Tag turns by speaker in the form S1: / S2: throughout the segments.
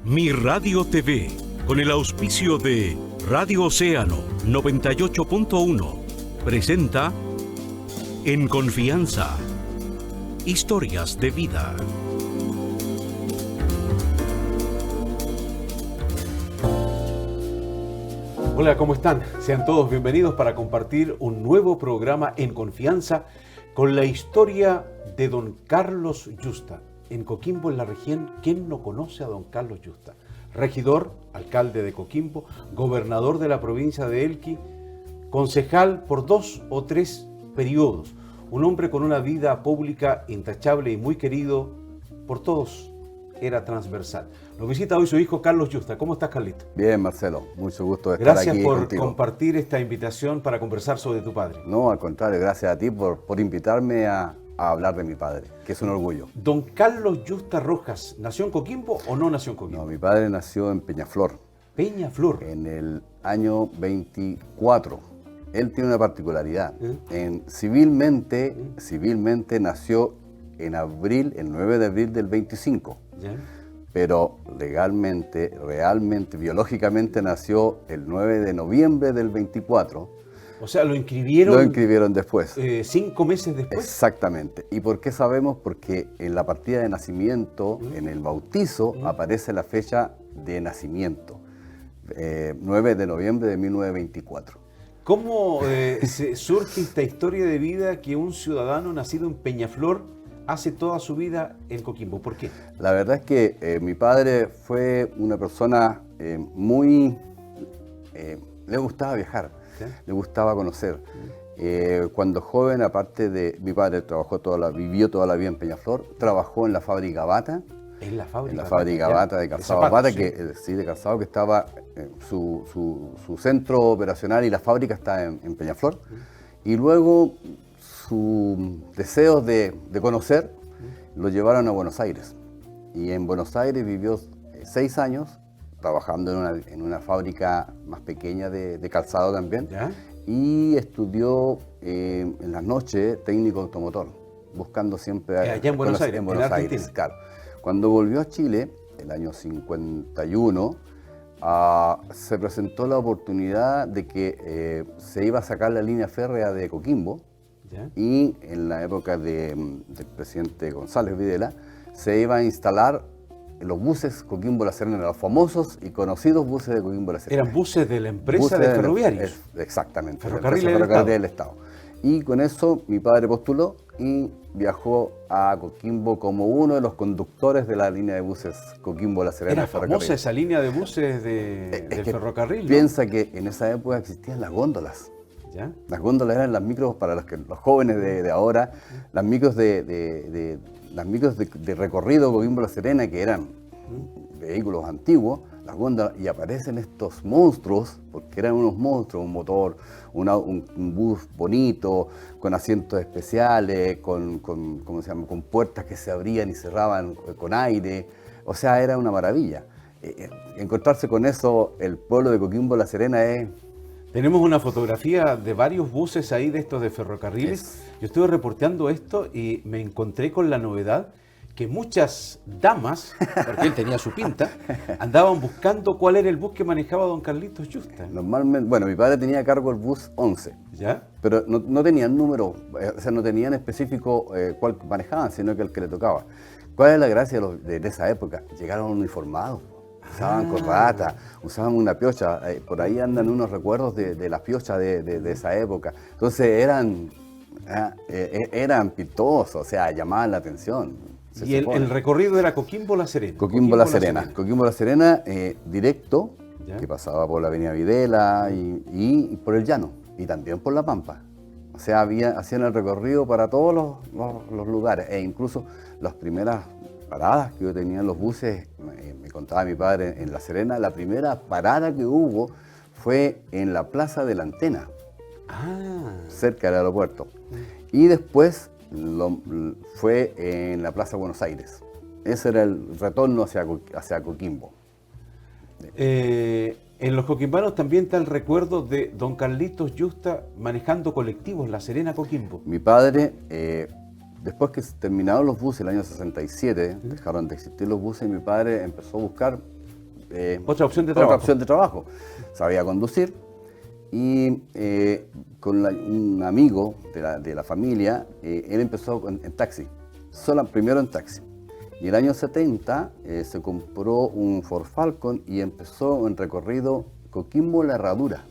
S1: Mi Radio TV, con el auspicio de Radio Océano 98.1, presenta En Confianza, historias de vida.
S2: Hola, ¿cómo están? Sean todos bienvenidos para compartir un nuevo programa En Confianza con la historia de don Carlos Yusta. En Coquimbo, en la región, ¿quién no conoce a don Carlos Yusta? Regidor, alcalde de Coquimbo, gobernador de la provincia de Elqui, concejal por 2 o 3 periodos. Un hombre con una vida pública intachable y muy querido por todos. Era transversal. Nos visita hoy su hijo Carlos Yusta. ¿Cómo estás, Carlito?
S3: Bien, Marcelo. Mucho gusto de estar aquí contigo.
S2: Gracias por compartir esta invitación para conversar sobre tu padre.
S3: No, al contrario, gracias a ti por invitarme a hablar de mi padre, que es un orgullo.
S2: Don Carlos Yusta Rojas, ¿nació en Coquimbo o no nació en Coquimbo?
S3: No, mi padre nació en Peñaflor.
S2: Peñaflor.
S3: En el año 24. Él tiene una particularidad. Civilmente nació en abril, el 9 de abril del 25.
S2: ¿Ya?
S3: Pero legalmente, realmente, biológicamente nació el 9 de noviembre del 24.
S2: O sea, lo inscribieron...
S3: Lo inscribieron después.
S2: 5 meses después.
S3: Exactamente. ¿Y por qué sabemos? Porque en la partida de nacimiento, en el bautizo, aparece la fecha de nacimiento. 9 de noviembre de 1924.
S2: ¿Cómo surge esta historia de vida que un ciudadano nacido en Peñaflor hace toda su vida en Coquimbo? ¿Por qué?
S3: La verdad es que mi padre fue una persona muy... le gustaba viajar.
S2: ¿Sí?
S3: Le gustaba conocer. Cuando joven, aparte de mi padre vivió toda la vida en Peñaflor, trabajó en la fábrica Bata.
S2: En la fábrica.
S3: En la fábrica Bata de calzado Bata, de calzado, que estaba su centro operacional y la fábrica está en Peñaflor. Y luego sus deseos de conocer lo llevaron a Buenos Aires. Y en Buenos Aires vivió 6 años trabajando en una fábrica más pequeña de calzado también.
S2: ¿Ya?
S3: Y estudió en las noches técnico automotor, buscando siempre...
S2: allá en Buenos Aires,
S3: en Buenos Aires, claro. Cuando volvió a Chile, el año 51, se presentó la oportunidad de que se iba a sacar la línea férrea de Coquimbo.
S2: ¿Ya?
S3: Y en la época del presidente González Videla, se iba a instalar los buses Coquimbo-La Serena, los famosos y conocidos buses de Coquimbo-La Serena.
S2: Eran buses de la empresa de ferroviarios.
S3: Exactamente.
S2: Ferrocarriles
S3: del Estado. Y con eso mi padre postuló y viajó a Coquimbo como uno de los conductores de la línea de buses Coquimbo-La Serena.
S2: Era famosa esa línea de buses del ferrocarril, ¿no?
S3: Piensa que en esa época existían las góndolas.
S2: ¿Ya?
S3: Las góndolas eran las micros, para los jóvenes de ahora, las micros de recorrido Coquimbo-La Serena, que eran vehículos antiguos, las góndolas, y aparecen estos monstruos, porque eran unos monstruos, un motor, un bus bonito, con asientos especiales, ¿cómo se llama? Con puertas que se abrían y cerraban con aire. O sea, era una maravilla. Encontrarse con eso, el pueblo de Coquimbo-La Serena es...
S2: Tenemos una fotografía de varios buses ahí de estos de ferrocarriles. Yo estuve reporteando esto y me encontré con la novedad que muchas damas, porque él tenía su pinta, andaban buscando cuál era el bus que manejaba don Carlitos Yusta.
S3: Normalmente, bueno, mi padre tenía a cargo el bus 11,
S2: ¿Ya?
S3: pero no tenían número, o sea, no tenían específico cuál manejaban, sino que el que le tocaba. ¿Cuál es la gracia de esa época? Llegaron uniformados. Usaban corbata, usaban una piocha, por ahí andan unos recuerdos de las piochas de esa época. Entonces eran pintosos, o sea, llamaban la atención.
S2: Y el recorrido era Coquimbo-La Serena.
S3: Coquimbo-La Serena. Coquimbo-La Serena directo,
S2: ¿Ya?
S3: que pasaba por la avenida Videla y por el llano, y también por La Pampa. O sea, hacían el recorrido para todos los lugares, e incluso las primeras paradas que tenían los buses, me contaba mi padre en La Serena, la primera parada que hubo fue en la Plaza de la Antena, cerca del aeropuerto. Y después fue en la Plaza Buenos Aires. Ese era el retorno hacia Coquimbo.
S2: En los coquimbanos también está el recuerdo de don Carlitos Yusta manejando colectivos La Serena-Coquimbo.
S3: Mi padre Después que terminaron los buses el año 67, dejaron de existir los buses y mi padre empezó a buscar
S2: otra opción de trabajo.
S3: Otra opción de trabajo. Sabía conducir y con un amigo de la familia, él empezó en taxi, primero en taxi. Y el año 70 se compró un Ford Falcon y empezó en recorrido Coquimbo-La Herradura.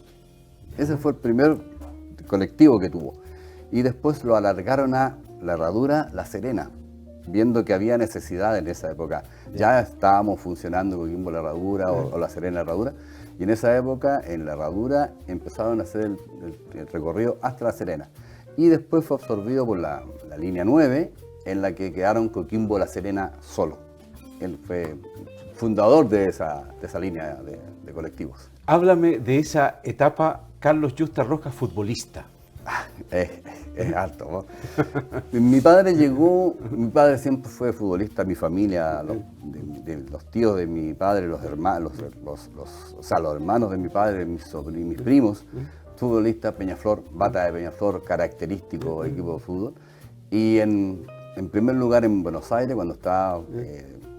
S3: Ese fue el primer colectivo que tuvo. Y después lo alargaron a La Herradura, La Serena, viendo que había necesidad en esa época. Ya estábamos funcionando Coquimbo-La Herradura o La Serena-La Herradura. Y en esa época, en La Herradura, empezaron a hacer el recorrido hasta La Serena. Y después fue absorbido por la línea 9, en la que quedaron Coquimbo-La Serena solo. Él fue fundador de esa línea de colectivos.
S2: Háblame de esa etapa, Carlos Yusta Rojas, futbolista.
S3: Es alto, ¿no? Mi padre siempre fue futbolista, mi familia, los tíos de mi padre, los hermanos de mi padre, mis primos, futbolistas, Peñaflor, bata de Peñaflor, característico equipo de fútbol. Y en primer lugar en Buenos Aires, cuando estaba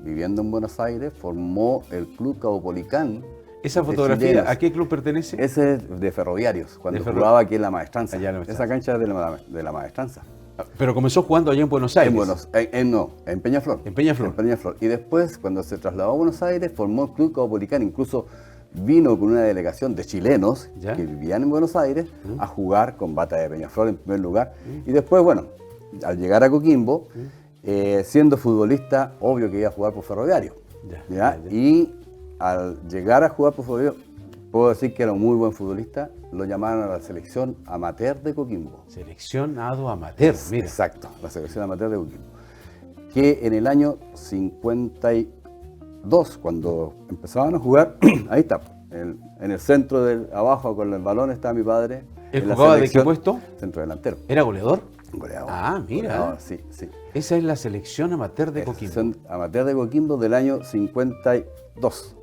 S3: viviendo en Buenos Aires, formó el Club Caupolicán.
S2: ¿Esa fotografía a qué club pertenece?
S3: Ese es de Ferroviarios, cuando jugaba aquí en La Maestranza.
S2: Esa
S3: cancha es de la Maestranza.
S2: Pero comenzó jugando allá en Buenos Aires.
S3: En Peñaflor.
S2: En Peñaflor.
S3: En Peñaflor. Y después, cuando se trasladó a Buenos Aires, formó el Club Caupolicán. Incluso vino con una delegación de chilenos que vivían en Buenos Aires a jugar con bata de Peñaflor en primer lugar. Y después, bueno, al llegar a Coquimbo, siendo futbolista, obvio que iba a jugar por Ferroviario. Y al llegar a jugar por Ferroviario, puedo decir que era un muy buen futbolista, lo llamaron a la selección amateur de Coquimbo.
S2: Seleccionado amateur, mira.
S3: Exacto, la selección amateur de Coquimbo. Que en el año 52, cuando empezaban a jugar, ahí está, en el centro abajo con el balón está mi padre.
S2: ¿Él jugaba de qué puesto?
S3: Centro delantero.
S2: ¿Era goleador?
S3: Goleador.
S2: Ah, mira.
S3: Goleador, sí.
S2: Esa es la selección amateur de Coquimbo.
S3: Selección amateur de Coquimbo del año 52.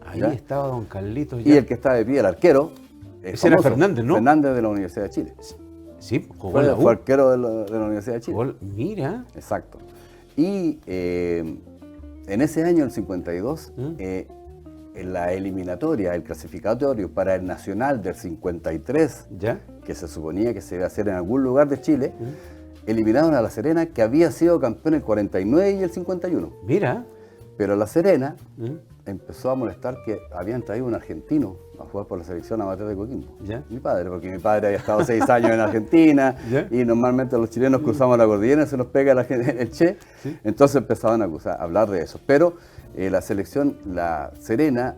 S2: Ahí
S3: ¿Ya?
S2: estaba don Carlitos.
S3: Y el que está de pie, el arquero.
S2: Ese era Fernández, ¿no?
S3: Fernández de la Universidad de Chile.
S2: Sí, jugó en la U.
S3: Fue arquero de la Universidad de Chile.
S2: Mira.
S3: Exacto. Y en ese año, el 52, en la eliminatoria, el clasificatorio para el Nacional del 53, que se suponía que se iba a hacer en algún lugar de Chile, eliminaron a La Serena, que había sido campeón el 49 y el 51.
S2: Mira.
S3: Pero La Serena empezó a molestar que habían traído un argentino a jugar por la selección amateur de Coquimbo. Mi padre, porque mi padre había estado 6 años en Argentina y normalmente los chilenos cruzamos la cordillera y se nos pega el Che. Entonces empezaban a hablar de eso. Pero la selección, La Serena,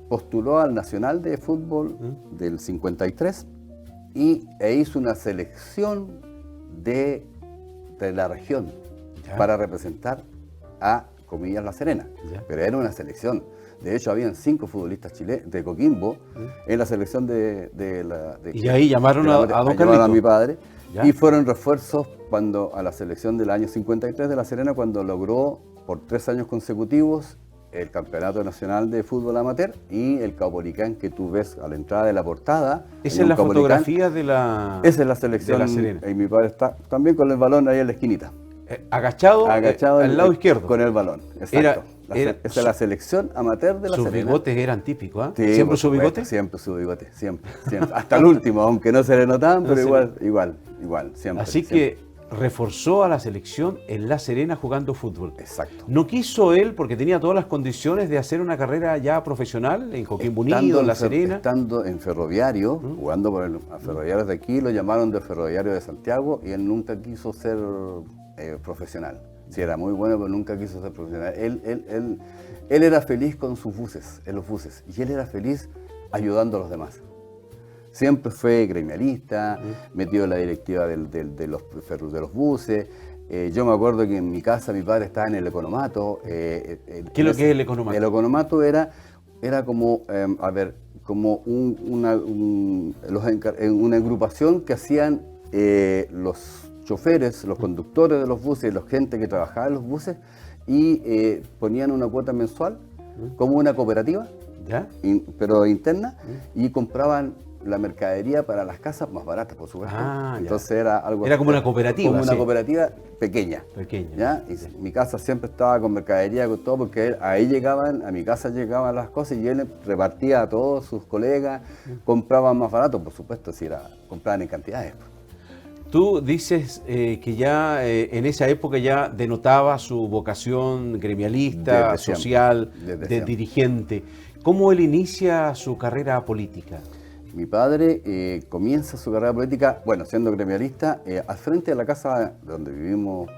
S3: postuló al Nacional de Fútbol del 53 e hizo una selección de la región para representar a, comillas, La Serena. Pero era una selección. De hecho, habían 5 futbolistas chilenos de Coquimbo en la selección
S2: y ahí llamaron a don Carlitos.
S3: A mi padre. Y fueron refuerzos a la selección del año 53 de La Serena, cuando logró por 3 años consecutivos el Campeonato Nacional de Fútbol Amateur y el Caupolicán que tú ves a la entrada de la portada.
S2: Esa es la fotografía de la...
S3: Esa es la selección
S2: de La Serena.
S3: Y mi padre está también con el balón ahí en la esquinita.
S2: Agachado al lado izquierdo.
S3: Con el balón, exacto. Esa es la selección amateur de La Serena.
S2: Sus bigotes eran típicos, ¿eh?
S3: Sí,
S2: ¿Siempre su bigote?
S3: Siempre su bigote, siempre. Hasta el último, aunque no se le notaban, pero igual, siempre.
S2: Así que reforzó a la selección en La Serena jugando fútbol.
S3: Exacto.
S2: No quiso él, porque tenía todas las condiciones de hacer una carrera ya profesional en Coquimbo Unido, en La Serena.
S3: Estando en Ferroviario, jugando por a Ferroviarios de aquí, lo llamaron de Ferroviario de Santiago y él nunca quiso ser profesional. Sí, era muy bueno, pero nunca quiso ser profesional. Él era feliz con sus buses, en los buses, y él era feliz ayudando a los demás. Siempre fue gremialista, metido en la directiva de los buses. Yo me acuerdo que en mi casa mi padre estaba en el economato.
S2: ¿Qué es lo que es el economato?
S3: El economato era como, como una agrupación que hacían los choferes, los conductores de los buses, la gente que trabajaba en los buses, y ponían una cuota mensual como una cooperativa, pero interna, y compraban la mercadería para las casas más baratas, por supuesto.
S2: Ah, ya.
S3: Entonces era algo...
S2: Era como una cooperativa,
S3: Como una
S2: sí.
S3: cooperativa pequeña.
S2: Pequeña.
S3: ¿Ya? Y mi casa siempre estaba con mercadería, con todo, porque ahí llegaban, a mi casa llegaban las cosas y él repartía a todos sus colegas, compraban más barato, por supuesto, si compraban en cantidades.
S2: Tú dices que ya en esa época ya denotaba su vocación gremialista,
S3: Desde siempre,
S2: social,
S3: desde
S2: de
S3: siempre.
S2: dirigente. ¿Cómo él inicia su carrera política?
S3: Mi padre comienza su carrera política, bueno, siendo gremialista, al frente de la casa donde vivimos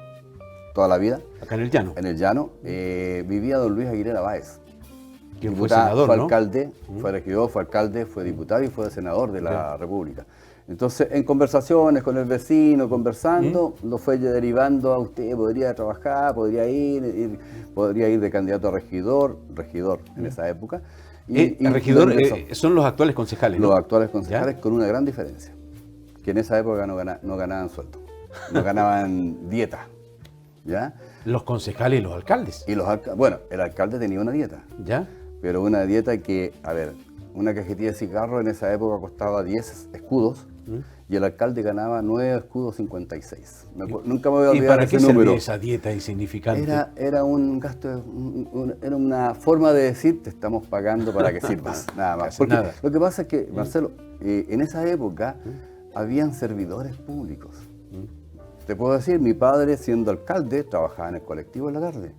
S3: toda la vida,
S2: Acá en el llano.
S3: en el llano, vivía don Luis Aguilera Báez.
S2: Quien fue senador,
S3: fue
S2: ¿no?
S3: alcalde, fue regidor, fue alcalde, fue diputado y fue senador de la República. Entonces, en conversaciones con el vecino, conversando, lo fue derivando a usted, podría trabajar, podría ir de candidato a regidor en esa época.
S2: Regidor
S3: ingresó.
S2: son los actuales concejales, ¿no?
S3: Los actuales concejales, con una gran diferencia, que en esa época no ganaban sueldo, no ganaban dieta, ¿ya?
S2: Los concejales y los alcaldes,
S3: Y bueno, el alcalde tenía una dieta,
S2: ¿ya?
S3: pero una dieta que, a ver, una cajetilla de cigarro en esa época costaba 10 escudos y el alcalde ganaba 9 escudos 56. Nunca me voy a
S2: ¿Y
S3: olvidar
S2: para qué
S3: ese número.
S2: servía esa dieta insignificante?
S3: Era un gasto, era una forma de decir, te estamos pagando para que sirvas, nada más.
S2: Casi
S3: Porque
S2: nada.
S3: lo que pasa es que, Marcelo, en esa época habían servidores públicos. Te puedo decir, mi padre, siendo alcalde, trabajaba en el colectivo en la tarde.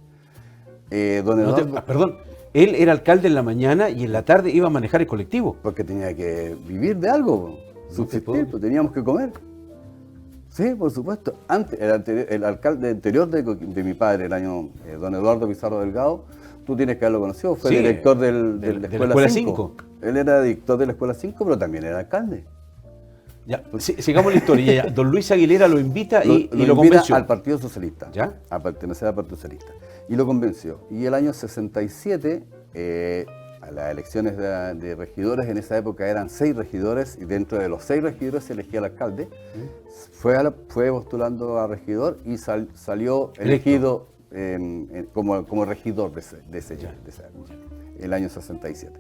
S3: Don Eduardo,
S2: Perdón, él era alcalde en la mañana y en la tarde iba a manejar el colectivo.
S3: porque tenía que vivir de algo, subsistir,
S2: puedo.
S3: pues teníamos que comer. Sí, por supuesto. Antes, el alcalde anterior de mi padre, el año don Eduardo Pizarro Delgado, tú tienes que haberlo conocido, fue
S2: Sí,
S3: director de
S2: de
S3: la
S2: la
S3: Escuela
S2: Escuela
S3: 5. Él era director de la Escuela 5, pero también era alcalde.
S2: Ya, sigamos la historia. Ya, don Luis Aguilera lo invita y lo
S3: invita
S2: convenció.
S3: al Partido Socialista,
S2: ¿Ya?
S3: a pertenecer al Partido Socialista. Y lo convenció. Y el año 67, a las elecciones de regidores, en esa época eran 6 regidores, y dentro de los 6 regidores se elegía el alcalde. Fue postulando a regidor y salió elegido como regidor de esa época, el año 67.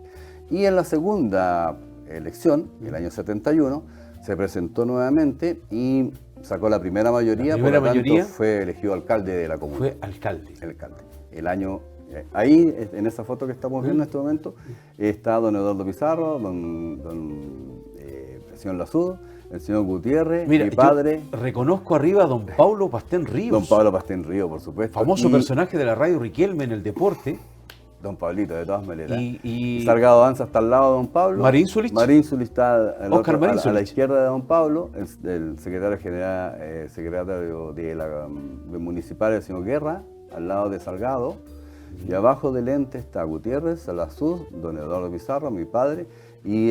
S3: Y en la segunda elección, el año 71, se presentó nuevamente y sacó la primera mayoría, por lo tanto fue elegido alcalde de la comuna.
S2: Fue alcalde.
S3: El alcalde. El año, ahí, en esa foto que estamos viendo en este momento, está don Eduardo Pizarro, el señor Lazudo, el señor Gutiérrez,
S2: Mira,
S3: mi padre.
S2: yo reconozco arriba a don Paulo Pastén Ríos.
S3: Don Pablo Pastén Río, por supuesto.
S2: Famoso
S3: y
S2: personaje de la radio Riquelme en el deporte.
S3: Don Pablito, de todas maneras.
S2: Y
S3: Salgado Danza está al lado de don Pablo.
S2: Marín Zulich.
S3: Marín Zulich está
S2: Oscar Marín
S3: a la
S2: Zulich.
S3: izquierda de don Pablo. El secretario general, secretario de municipal, el señor Guerra, al lado de Salgado. Y abajo del ente está Gutiérrez, Salazud, don Eduardo Pizarro, mi padre. Y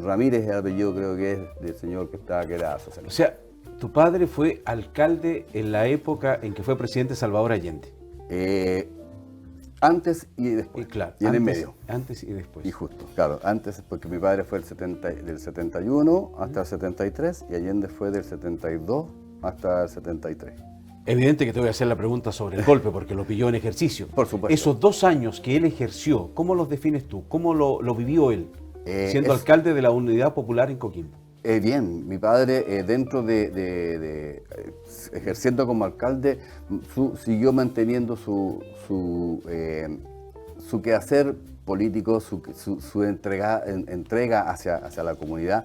S3: Ramírez, el apellido creo que es del señor que era
S2: O
S3: socialista.
S2: sea, tu padre fue alcalde en la época en que fue presidente Salvador Allende.
S3: Antes y después.
S2: Y claro,
S3: y en el
S2: antes-
S3: medio.
S2: Antes y después.
S3: Y justo, claro, antes, porque mi padre fue del 71 hasta el 73 y Allende fue del 72 hasta el 73.
S2: Evidente que te voy a hacer la pregunta sobre el golpe porque lo pilló en ejercicio.
S3: Por supuesto.
S2: Esos 2 años que él ejerció, ¿cómo los defines tú? ¿Cómo lo vivió él siendo
S3: es-
S2: alcalde de la Unidad Popular en Coquimbo?
S3: Bien, mi padre dentro ejerciendo como alcalde siguió manteniendo su quehacer político, su entrega hacia la comunidad.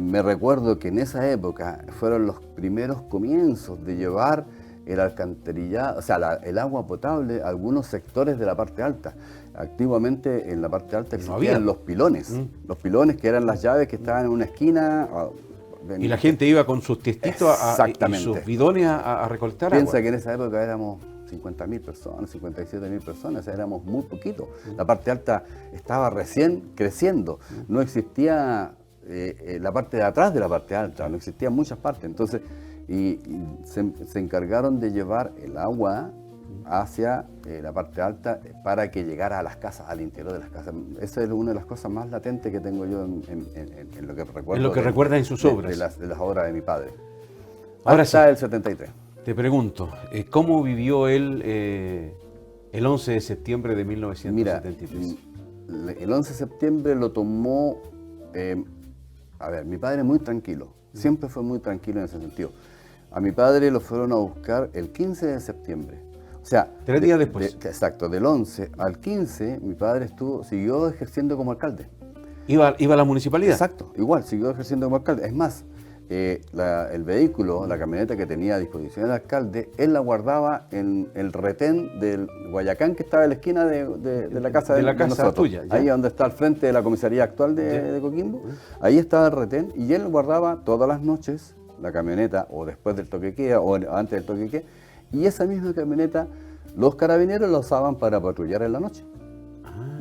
S3: Me recuerdo que en esa época fueron los primeros comienzos de llevar el alcantarillado, o sea, el agua potable a algunos sectores de la parte alta. Antiguamente en la parte alta
S2: No
S3: existían
S2: había.
S3: los pilones que eran las llaves que estaban en una esquina.
S2: Y la gente iba con sus tiestitos y
S3: Exactamente.
S2: sus bidones a recolectar
S3: Piensa
S2: agua.
S3: que en esa época éramos 50.000 personas, 57.000 personas, éramos muy poquitos. La parte alta estaba recién creciendo, no existía la parte de atrás de la parte alta, no existían muchas partes. Entonces, y se encargaron de llevar el agua hacia la parte alta para que llegara a las casas, al interior de las casas. Esa es una de las cosas más latentes que tengo yo en lo que recuerdo.
S2: En lo que recuerdas en sus obras.
S3: De las obras de mi padre.
S2: Ahora
S3: Hasta
S2: sí.
S3: el 73.
S2: Te pregunto, ¿cómo vivió él el 11 de septiembre de 1973?
S3: Mira, el 11 de septiembre lo tomó, A ver, mi padre muy tranquilo, siempre fue muy tranquilo en ese sentido. A mi padre lo fueron a buscar el 15 de septiembre. O sea,
S2: 3 días después.
S3: Exacto, del 11 al 15, mi padre siguió ejerciendo como alcalde.
S2: ¿Iba a la municipalidad?
S3: Exacto, igual, siguió ejerciendo como alcalde. Es más, el vehículo, la camioneta que tenía a disposición el alcalde, él la guardaba en el retén del Guayacán, que estaba en la esquina de la casa de nosotros.
S2: Tuya. ¿Ya?
S3: Ahí donde está al frente de la comisaría actual de Coquimbo. Ahí estaba el retén y él guardaba todas las noches la camioneta, o después del toque de queda, o antes del toque de queda, y esa misma camioneta los carabineros la usaban para patrullar en la noche,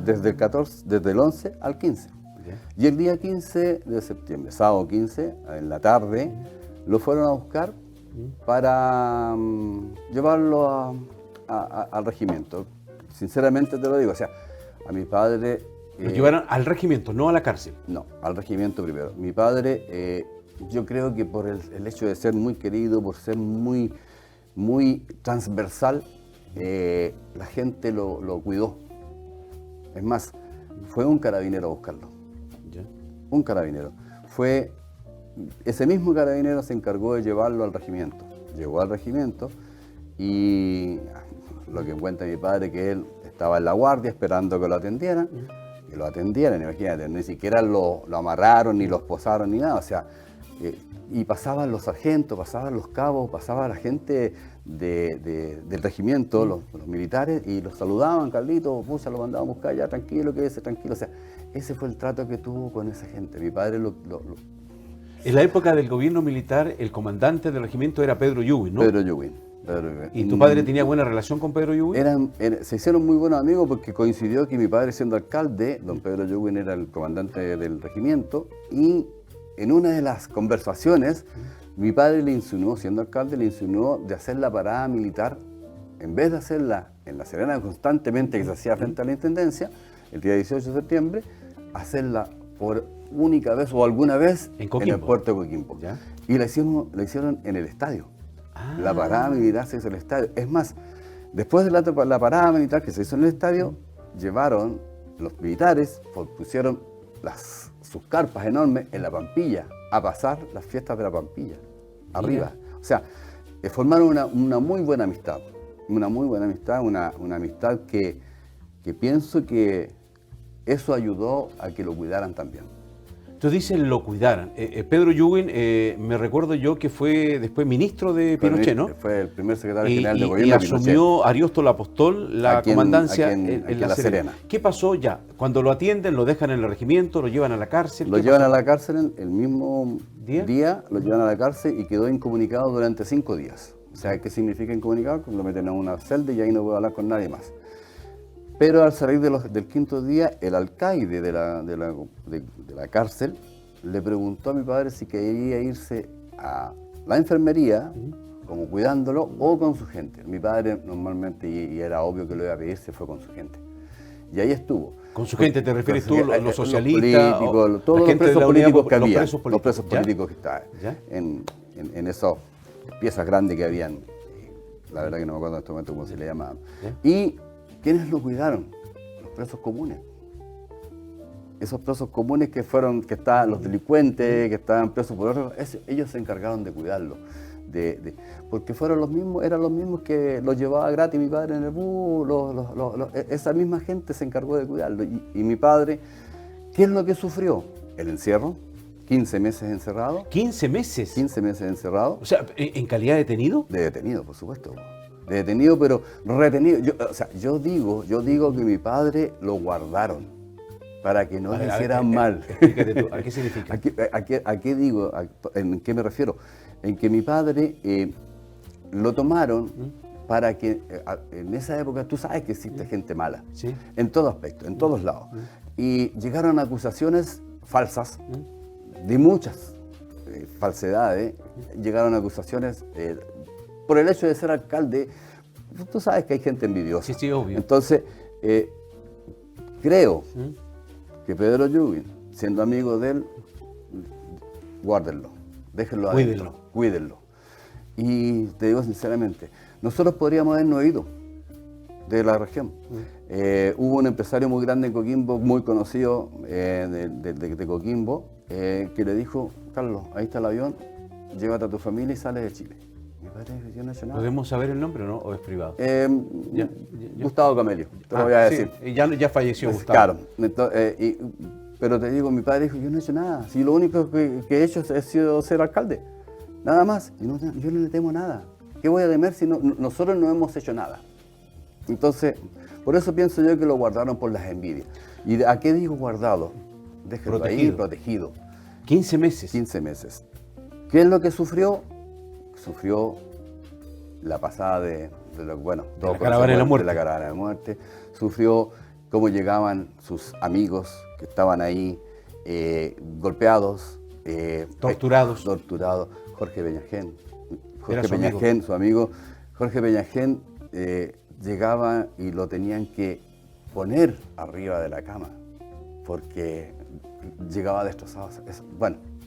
S3: desde el 11 al 15. Y el día 15 de septiembre, sábado 15, en la tarde, lo fueron a buscar para llevarlo al regimiento. Sinceramente te lo digo, o sea, a mi padre...
S2: Lo llevaron al regimiento, no a la cárcel.
S3: No, al regimiento primero. Mi padre, yo creo que por el hecho de ser muy querido, por ser muy transversal, la gente lo cuidó. Es más, fue un carabinero a buscarlo. Un carabinero. Ese mismo carabinero se encargó de llevarlo al regimiento. Llegó al regimiento y lo que cuenta mi padre, que él estaba en la guardia esperando que lo atendieran. Que lo atendieran, imagínate, ni siquiera lo amarraron, ni lo esposaron, ni nada. O sea, y pasaban los sargentos, pasaban los cabos, pasaba la gente del regimiento, los militares, y los saludaban: Carlito, pucha, lo mandaban a buscar ya, tranquilo, quédese tranquilo. O sea, ese fue el trato que tuvo con esa gente. Mi padre
S2: En la época del gobierno militar, el comandante del regimiento era Pedro Yuguin, ¿no?
S3: Pedro Yuguin.
S2: ¿Y tu padre tenía buena relación con Pedro Yuguin?
S3: Se hicieron muy buenos amigos porque coincidió que mi padre, siendo alcalde, don Pedro Yuguin era el comandante del regimiento, y en una de las conversaciones, mi padre le insinuó, siendo alcalde, le insinuó de hacer la parada militar, en vez de hacerla en La Serena constantemente, que se hacía frente a la Intendencia, el día 18 de septiembre, hacerla por única vez o alguna vez en el puerto de Coquimbo.
S2: ¿Ya?
S3: Y la hicieron en el estadio. La parada militar se hizo en el estadio. Es más, después de la parada militar que se hizo en el estadio, llevaron los militares, pusieron sus carpas enormes en la Pampilla, a pasar las fiestas de la Pampilla, arriba. O sea, formaron una muy buena amistad, una amistad que pienso que eso ayudó a que lo cuidaran también.
S2: Tú dices lo cuidaran. Pedro Yuguin, me recuerdo yo que fue después ministro de Pinochet, ¿no?
S3: Fue el primer secretario general de gobierno
S2: y
S3: de Pinochet.
S2: asumió Ariosto Apóstol la comandancia en La Serena. ¿Qué pasó ya? Cuando lo atienden, lo dejan en el regimiento, lo llevan a la cárcel.
S3: Lo llevan a la cárcel el mismo día, lo llevan a la cárcel y quedó incomunicado durante 5 días. O sea, ¿qué significa incomunicado? Que lo meten a una celda y ahí no puede hablar con nadie más. Pero al salir del 5.º día, el alcaide de la cárcel le preguntó a mi padre si quería irse a la enfermería, como cuidándolo, o con su gente. Mi padre normalmente, y era obvio que lo iba a pedir, se fue con su gente. Y ahí estuvo.
S2: ¿Con su gente te refieres tú, los socialistas?
S3: Los políticos, todos los presos políticos que había. Los presos políticos que estaban en esas piezas grandes que habían. La verdad que no me acuerdo en este momento cómo se le llamaban. Y ¿quiénes lo cuidaron? Los presos comunes. Esos presos comunes que estaban los delincuentes, que estaban presos por otros, ellos se encargaron de cuidarlo. Porque eran los mismos que los llevaba gratis mi padre en el bus, esa misma gente se encargó de cuidarlo. Y mi padre, ¿qué es lo que sufrió? El encierro, 15 meses encerrado.
S2: ¿15 meses?
S3: 15 meses encerrado.
S2: O sea, ¿en calidad de detenido? De
S3: detenido, por supuesto. De detenido, pero retenido. Yo digo que mi padre lo guardaron para que no le hicieran mal.
S2: Explícate tú, ¿a qué significa?
S3: ¿A qué digo? ¿En qué me refiero? En que mi padre lo tomaron para que en esa época, tú sabes que existe gente mala,
S2: ¿sí?
S3: En todo aspecto, en todos lados. Y llegaron acusaciones falsas, de muchas falsedades, llegaron acusaciones por el hecho de ser alcalde. Tú sabes que hay gente envidiosa.
S2: Sí, obvio.
S3: Entonces, creo que Pedro Yuguin, siendo amigo de él, guárdenlo, déjenlo adentro, cuídenlo. Y te digo sinceramente, nosotros podríamos habernos ido de la región. Hubo un empresario muy grande en Coquimbo, muy conocido de Coquimbo, que le dijo, Carlos, ahí está el avión, llévate a tu familia y sales de Chile. Mi padre dijo, yo no he hecho nada.
S2: ¿Podemos saber el nombre o no? ¿O es privado? Ya.
S3: Gustavo Camelio, te lo voy a decir.
S2: Sí, ya falleció Gustavo.
S3: Claro, pero te digo, mi padre dijo, yo no he hecho nada. Si lo único que he hecho ha sido ser alcalde, nada más. Y yo no le temo nada. ¿Qué voy a temer si nosotros no hemos hecho nada? Entonces, por eso pienso yo que lo guardaron por las envidias. ¿Y a qué digo guardado? Déjenlo ahí, protegido.
S2: 15 meses.
S3: 15 meses. ¿Qué es lo que sufrió? Sufrió la pasada de
S2: la caravana de la muerte.
S3: De la caravana de la muerte. Sufrió cómo llegaban sus amigos que estaban ahí golpeados,
S2: torturados.
S3: Jorge Peñajén.
S2: Era su amigo.
S3: Su amigo. Jorge Peñajén llegaba y lo tenían que poner arriba de la cama porque llegaba destrozado.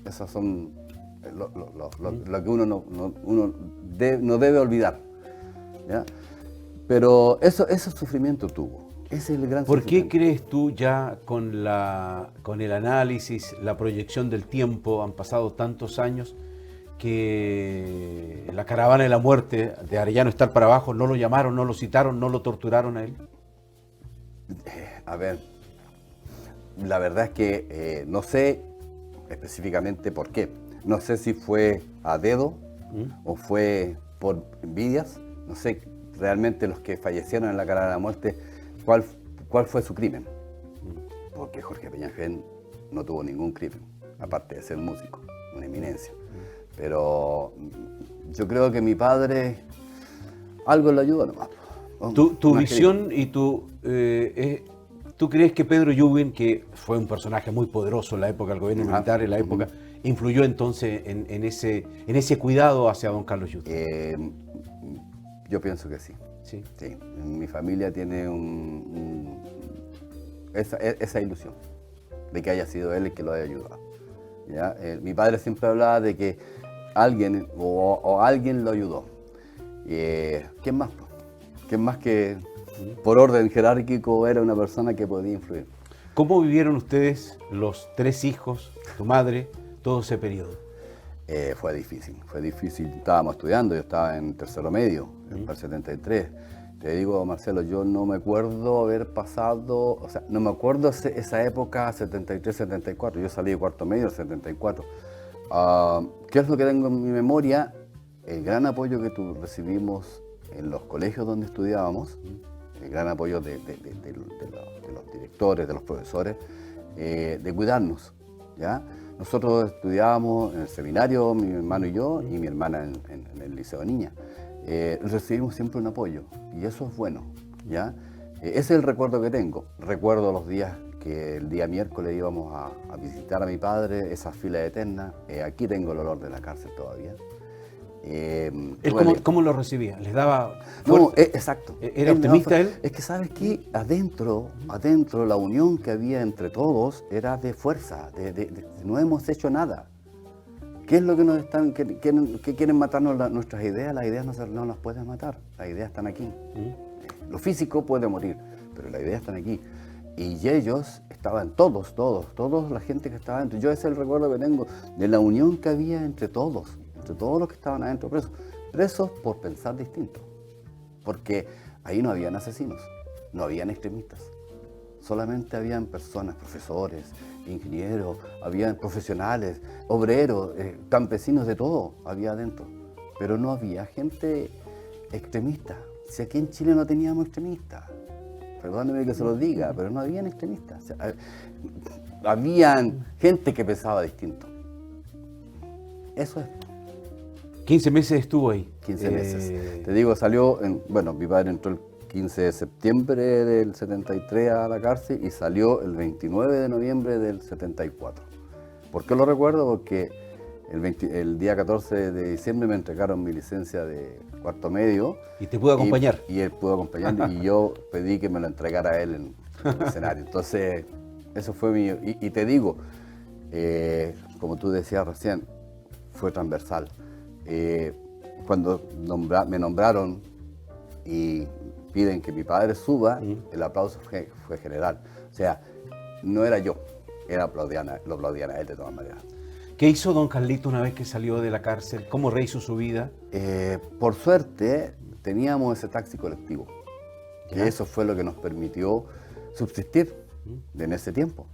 S3: Esos son lo que uno no debe olvidar, ¿ya? Pero ese sufrimiento tuvo. Ese es el gran
S2: ¿Por
S3: sufrimiento.
S2: qué crees tú ya con el análisis, la proyección del tiempo, han pasado tantos años, que la caravana de la muerte de Arellano Estar para abajo no lo llamaron, no lo citaron, no lo torturaron a él?
S3: A ver, la verdad es que no sé específicamente por qué. No sé si fue a dedo o fue por envidias. No sé realmente los que fallecieron en la caravana de la muerte, cuál fue su crimen. Porque Jorge Peñajén no tuvo ningún crimen, aparte de ser músico, una eminencia. Pero yo creo que mi padre algo le ayudó nomás.
S2: Tu visión y tú crees que Pedro Lluvin, que fue un personaje muy poderoso en la época del gobierno militar, en la época, influyó entonces en ese cuidado hacia don Carlos Yusta?
S3: Yo pienso que sí.
S2: Sí.
S3: Sí. Mi familia tiene esa ilusión de que haya sido él el que lo haya ayudado. ¿Ya? Mi padre siempre hablaba de que alguien o alguien lo ayudó. ¿Quién más? ¿Quién más que por orden jerárquico era una persona que podía influir?
S2: ¿Cómo vivieron ustedes, los 3 hijos, tu madre, todo ese periodo?
S3: Fue difícil. Estábamos estudiando, yo estaba en tercero medio, en el 73. Te digo, Marcelo, yo no me acuerdo haber pasado, o sea, no me acuerdo esa época, 73, 74. Yo salí de cuarto medio, 74. ¿Qué es lo que tengo en mi memoria? El gran apoyo que recibimos en los colegios donde estudiábamos, el gran apoyo de los directores, de los profesores, de cuidarnos, ¿ya? Nosotros estudiábamos en el seminario, mi hermano y yo, y mi hermana en el Liceo de Niña. Recibimos siempre un apoyo, y eso es bueno, ¿ya? Ese es el recuerdo que tengo. Recuerdo los días que el día miércoles íbamos a visitar a mi padre, esa fila eterna. Aquí tengo el olor de la cárcel todavía.
S2: ¿Cómo lo recibía? ¿Les daba fuerza?
S3: No, exacto.
S2: ¿Era optimista él?
S3: Es que sabes que adentro la unión que había entre todos era de fuerza, no hemos hecho nada. ¿Qué es lo que nos están, que quieren matarnos nuestras ideas? Las ideas no las pueden matar, las ideas están aquí. Lo físico puede morir, pero las ideas están aquí. Y ellos estaban todos, la gente que estaba adentro. Yo ese es el recuerdo que tengo de la unión que había entre todos los que estaban adentro presos por pensar distinto. Porque ahí no habían asesinos, no habían extremistas. Solamente habían personas, profesores, ingenieros, habían profesionales, obreros, campesinos, de todo había adentro. Pero no había gente extremista. Si aquí en Chile no teníamos extremistas, perdónenme que se lo diga, pero no habían extremistas. O sea, habían gente que pensaba distinto. Eso es.
S2: 15 meses estuvo ahí.
S3: 15 meses. Te digo, mi padre entró el 15 de septiembre del 73 a la cárcel y salió el 29 de noviembre del 74. ¿Por qué lo recuerdo? Porque el día 14 de diciembre me entregaron mi licencia de cuarto medio.
S2: ¿Y te pudo acompañar?
S3: Y él pudo acompañarme y yo pedí que me lo entregara a él en el escenario. Entonces, eso fue mi... Y te digo, como tú decías recién, fue transversal. Cuando me nombraron y piden que mi padre suba, el aplauso fue general. O sea, no era yo, lo aplaudían a él de todas maneras.
S2: ¿Qué hizo don Carlito una vez que salió de la cárcel? ¿Cómo rehizo su vida?
S3: Por suerte, teníamos ese taxi colectivo. Y
S2: ¿Ya?
S3: eso fue lo que nos permitió subsistir en ese tiempo.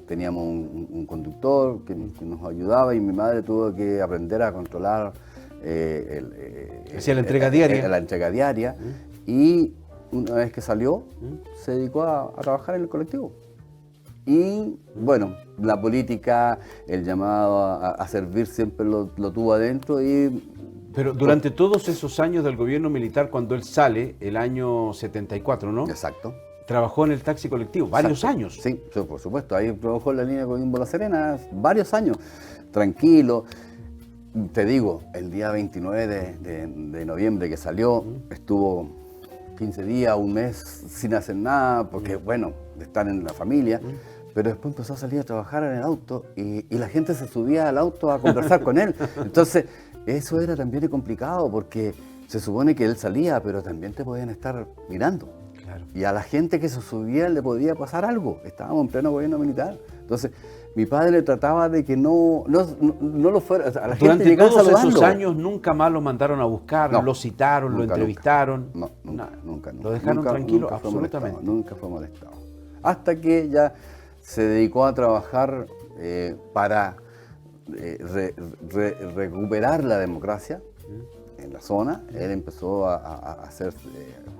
S3: Teníamos un conductor que nos ayudaba y mi madre tuvo que aprender a controlar
S2: Hacía la entrega diaria.
S3: la entrega diaria. Y una vez que salió, se dedicó a trabajar en el colectivo. Y bueno, la política, el llamado a servir siempre lo tuvo adentro.
S2: Pero durante todos esos años del gobierno militar, cuando él sale, el año 74, ¿no?
S3: Exacto.
S2: Trabajó en el taxi colectivo, varios
S3: Exacto.
S2: años.
S3: Sí, por supuesto. Ahí trabajó en la línea Coquimbo La Serena varios años, tranquilo. Te digo, el día 29 de noviembre que salió, estuvo 15 días, un mes sin hacer nada, porque bueno, de estar en la familia. Pero después empezó a salir a trabajar en el auto y la gente se subía al auto a conversar con él. Entonces, eso era también complicado porque se supone que él salía, pero también te podían estar mirando.
S2: Claro.
S3: Y a la gente que se subía le podía pasar algo. Estábamos en pleno gobierno militar. Entonces, mi padre trataba de que no lo fuera. O sea, a la gente
S2: Durante
S3: llegaba
S2: todos esos
S3: saludando.
S2: años nunca más lo mandaron a buscar,
S3: No,
S2: lo citaron, lo
S3: nunca,
S2: entrevistaron.
S3: No,
S2: Nada.
S3: nunca.
S2: Lo dejaron tranquilo,
S3: nunca fue
S2: absolutamente.
S3: molestado, nunca fue molestado. Hasta que ya se dedicó a trabajar para recuperar la democracia en la zona. Él empezó a hacer,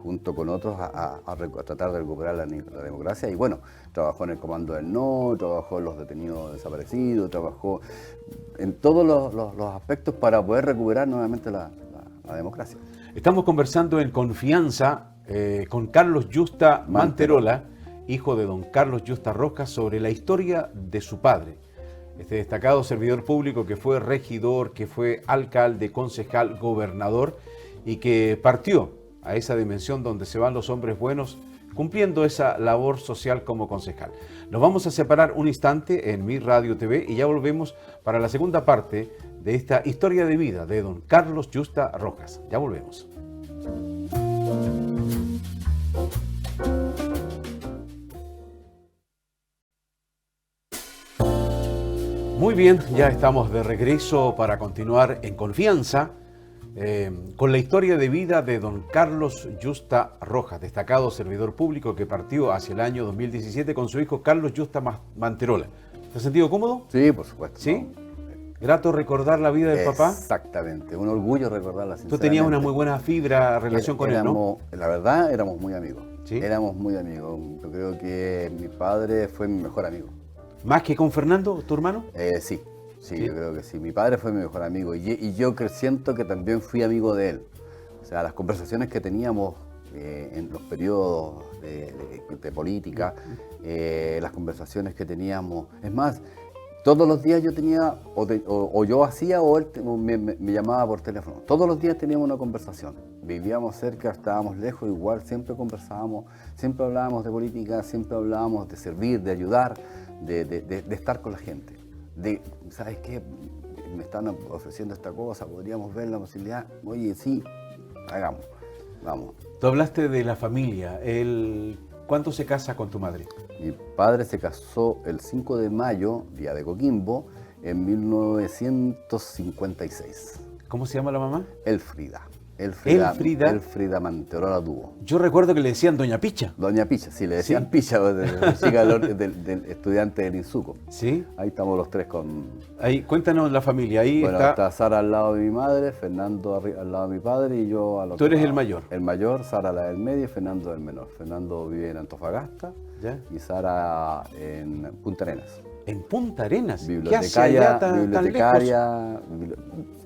S3: junto con otros, a tratar de recuperar la democracia. Y bueno, trabajó en el Comando del No, trabajó en los detenidos desaparecidos, trabajó en todos los aspectos para poder recuperar nuevamente la democracia.
S2: Estamos conversando en confianza con Carlos Yusta Manterola, hijo de don Carlos Yusta Rojas, sobre la historia de su padre. Este destacado servidor público que fue regidor, que fue alcalde, concejal, gobernador y que partió a esa dimensión donde se van los hombres buenos cumpliendo esa labor social como concejal. Nos vamos a separar un instante en Mi Radio TV y ya volvemos para la segunda parte de esta historia de vida de don Carlos Yusta Rojas. Ya volvemos. Muy bien, ya estamos de regreso para continuar en confianza con la historia de vida de don Carlos Yusta Rojas, destacado servidor público que partió hacia el año 2017 con su hijo Carlos Yusta Manterola. ¿Te has sentido cómodo?
S3: Sí, por supuesto.
S2: ¿Sí?
S3: ¿No?
S2: ¿Grato recordar la vida del papá?
S3: Exactamente, un orgullo recordarla.
S2: Tú tenías una muy buena relación con él, ¿no?
S3: La verdad, éramos muy amigos.
S2: ¿Sí?
S3: Éramos muy amigos. Yo creo que mi padre fue mi mejor amigo.
S2: ¿Más que con Fernando, tu hermano?
S3: Sí,
S2: ¿Sí?
S3: yo creo que sí. Mi padre fue mi mejor amigo y yo siento que también fui amigo de él. O sea, las conversaciones que teníamos en los periodos de política, las conversaciones que teníamos. Es más, todos los días yo tenía, o yo hacía, o él me llamaba por teléfono. Todos los días teníamos una conversación. Vivíamos cerca, estábamos lejos, igual siempre conversábamos, siempre hablábamos de política, siempre hablábamos de servir, de ayudar, de estar con la gente. ¿Sabes qué? Me están ofreciendo esta cosa, podríamos ver la posibilidad. Oye, sí, hagamos, vamos.
S2: Tú hablaste de la familia. ¿Cuándo se casa con tu madre?
S3: Mi padre se casó el 5 de mayo, día de Coquimbo, en 1956.
S2: ¿Cómo se llama la mamá?
S3: Elfrida Manterola Dúo.
S2: Yo recuerdo que le decían Doña Picha.
S3: Doña Picha, sí, le decían
S2: ¿Sí?
S3: Picha, chica del estudiante del Insuco.
S2: ¿Sí?
S3: Ahí estamos los tres con...
S2: Ahí, cuéntanos la familia. Ahí
S3: Bueno,
S2: está.
S3: está Sara al lado de mi madre, Fernando al lado de mi padre y yo al otro
S2: Tú eres
S3: lado.
S2: el mayor.
S3: El mayor, Sara la del medio y Fernando el menor. Fernando vive en Antofagasta
S2: ¿Ya?
S3: y Sara en Punta Arenas.
S2: En Punta Arenas. ¿Qué hace allá tan lejos?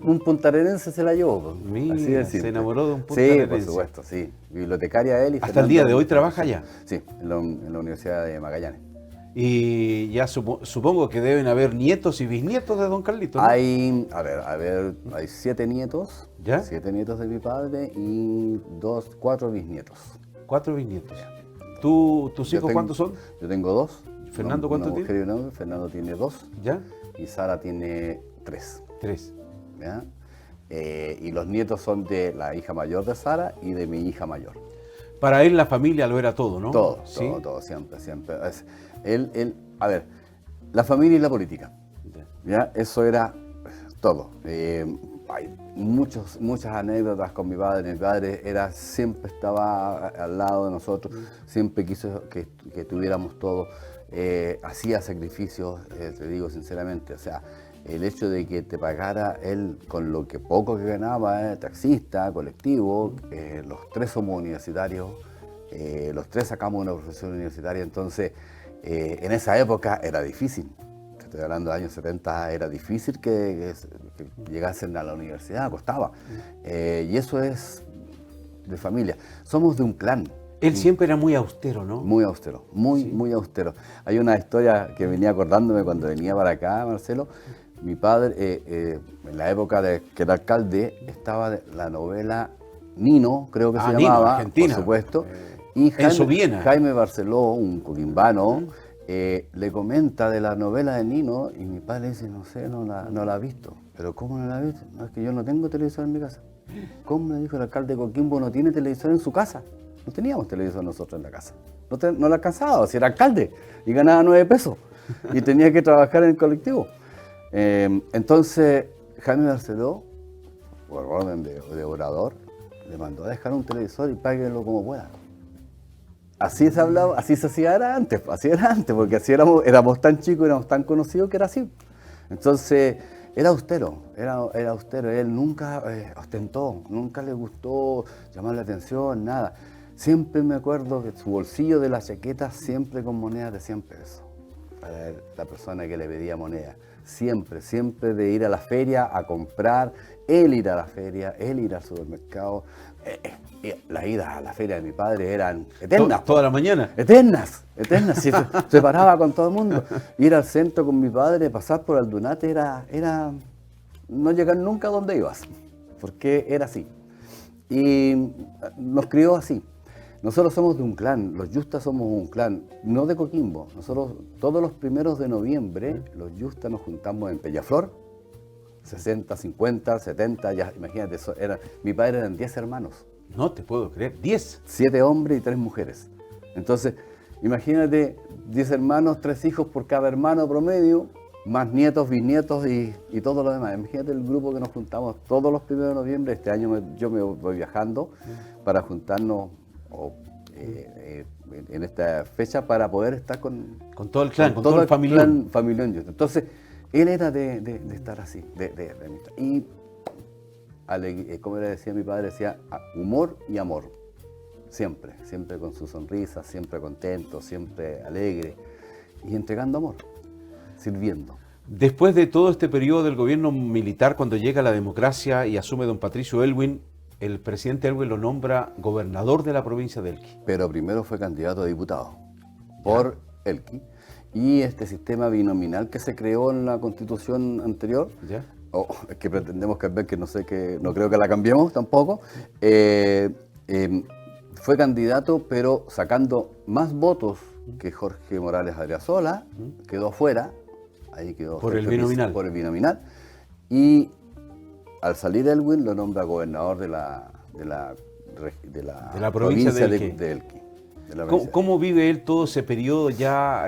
S3: Un puntarenense se la llevó. Pues.
S2: Mira,
S3: Así de simple.
S2: se enamoró de un
S3: Sí,
S2: puntarenense.
S3: por supuesto, sí. Bibliotecaria él y
S2: Hasta el
S3: Fernando,
S2: día de hoy trabaja allá.
S3: Sí, en la Universidad de Magallanes.
S2: Y ya supongo que deben haber nietos y bisnietos de don Carlito, ¿no?
S3: Hay 7 nietos.
S2: ¿Ya?
S3: 7 nietos de mi padre y 4 bisnietos.
S2: 4 bisnietos. ¿Tus hijos cuántos son?
S3: Yo tengo 2.
S2: ¿Fernando cuánto
S3: tiene?
S2: tiene?
S3: Una mujer y un hombre. Fernando tiene 2
S2: ¿Ya?
S3: y Sara tiene 3.
S2: 3.
S3: Y los nietos son de la hija mayor de Sara y de mi hija mayor.
S2: Para él la familia lo era todo, ¿no?
S3: Todo,
S2: ¿Sí?
S3: todo, siempre. A ver, la familia y la política, ¿ya? Eso era todo. Hay muchas anécdotas con mi padre. Mi padre siempre estaba al lado de nosotros, siempre quiso que tuviéramos todo. Hacía sacrificios, te digo sinceramente, o sea, el hecho de que te pagara él con lo que poco que ganaba, taxista, colectivo, los tres somos universitarios, los tres sacamos una profesión universitaria, entonces en esa época era difícil. Estoy hablando de años 70, era difícil que llegasen a la universidad, costaba. Y eso es de familia. Somos de un clan.
S2: Él siempre era muy austero, ¿no?
S3: Muy austero, muy austero. Hay una historia que venía acordándome cuando venía para acá, Marcelo. Mi padre, en la época de que era alcalde, estaba la novela Nino, creo que se
S2: Nino,
S3: llamaba,
S2: Argentina.
S3: por supuesto. Y Jaime Barceló, un coquimbano, le comenta de la novela de Nino y mi padre dice, no sé, no la ha visto. ¿Pero cómo no la ha visto? No, es que yo no tengo televisor en mi casa. ¿Cómo? Me dijo el alcalde de Coquimbo, no tiene televisor en su casa. No teníamos televisor nosotros en la casa. No le alcanzaba, si era alcalde y ganaba 9 pesos y tenía que trabajar en el colectivo. Entonces, Jaime Barceló, por orden de orador, le mandó a dejar un televisor y páguenlo como pueda. Así se hablaba, así se hacía antes, porque así éramos tan chicos, éramos tan conocidos que era así. Entonces, era austero, él nunca ostentó, nunca le gustó llamar la atención, nada. Siempre me acuerdo que su bolsillo de la chaqueta siempre con monedas de 100 pesos, para la persona que le pedía moneda. Siempre de ir a la feria a comprar, él ir a la feria, él ir al supermercado. Las idas a la feria de mi padre eran eternas.
S2: ¿Toda la mañana?
S3: Eternas. Se paraba con todo el mundo. Ir al centro con mi padre, pasar por Aldunate era no llegar nunca a donde ibas, porque era así. Y nos crió así. Nosotros somos de un clan, los Yustas somos un clan, no de Coquimbo. Nosotros todos los 1 de noviembre, los Yustas nos juntamos en Peñaflor, 60, 50, 70, ya imagínate, mi padre eran 10 hermanos.
S2: No te puedo creer, 10.
S3: 7 hombres y 3 mujeres. Entonces, imagínate, 10 hermanos, 3 hijos por cada hermano promedio, más nietos, bisnietos y todo lo demás. Imagínate el grupo que nos juntamos todos los 1 de noviembre. Este año yo me voy viajando para juntarnos en esta fecha para poder estar con
S2: todo el clan, con todo el familión.
S3: Entonces, él era de estar así, y como le decía mi padre, decía humor y amor, siempre con su sonrisa, siempre contento, siempre alegre y entregando amor, sirviendo.
S2: Después de todo este periodo del gobierno militar, cuando llega la democracia y asume don Patricio Aylwin, el presidente Aylwin lo nombra gobernador de la provincia de Elqui.
S3: Pero primero fue candidato a diputado por Elqui. Y este sistema binominal que se creó en la constitución anterior, que pretendemos cambiar, que no creo que la cambiemos tampoco, fue candidato, pero sacando más votos que Jorge Morales Adriasola, quedó afuera, ahí quedó.
S2: Por el binominal.
S3: Por el binominal. Y al salir Aylwin lo nombra gobernador de la provincia de Elqui.
S2: ¿Cómo vive él todo ese periodo ya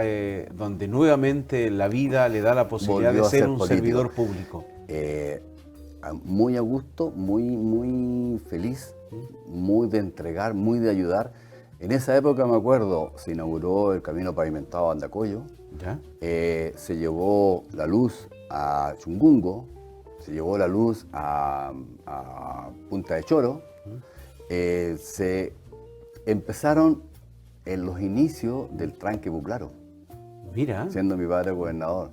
S2: donde nuevamente la vida le da la posibilidad de ser un servidor público?
S3: Muy a gusto, muy feliz, muy de entregar, muy de ayudar. En esa época, me acuerdo, se inauguró el camino pavimentado a Andacollo, se llevó la luz a Chungungo, se llevó la luz a Punta de Choro, se empezaron en los inicios del tranque Buclaro.
S2: Mira.
S3: Siendo mi padre gobernador,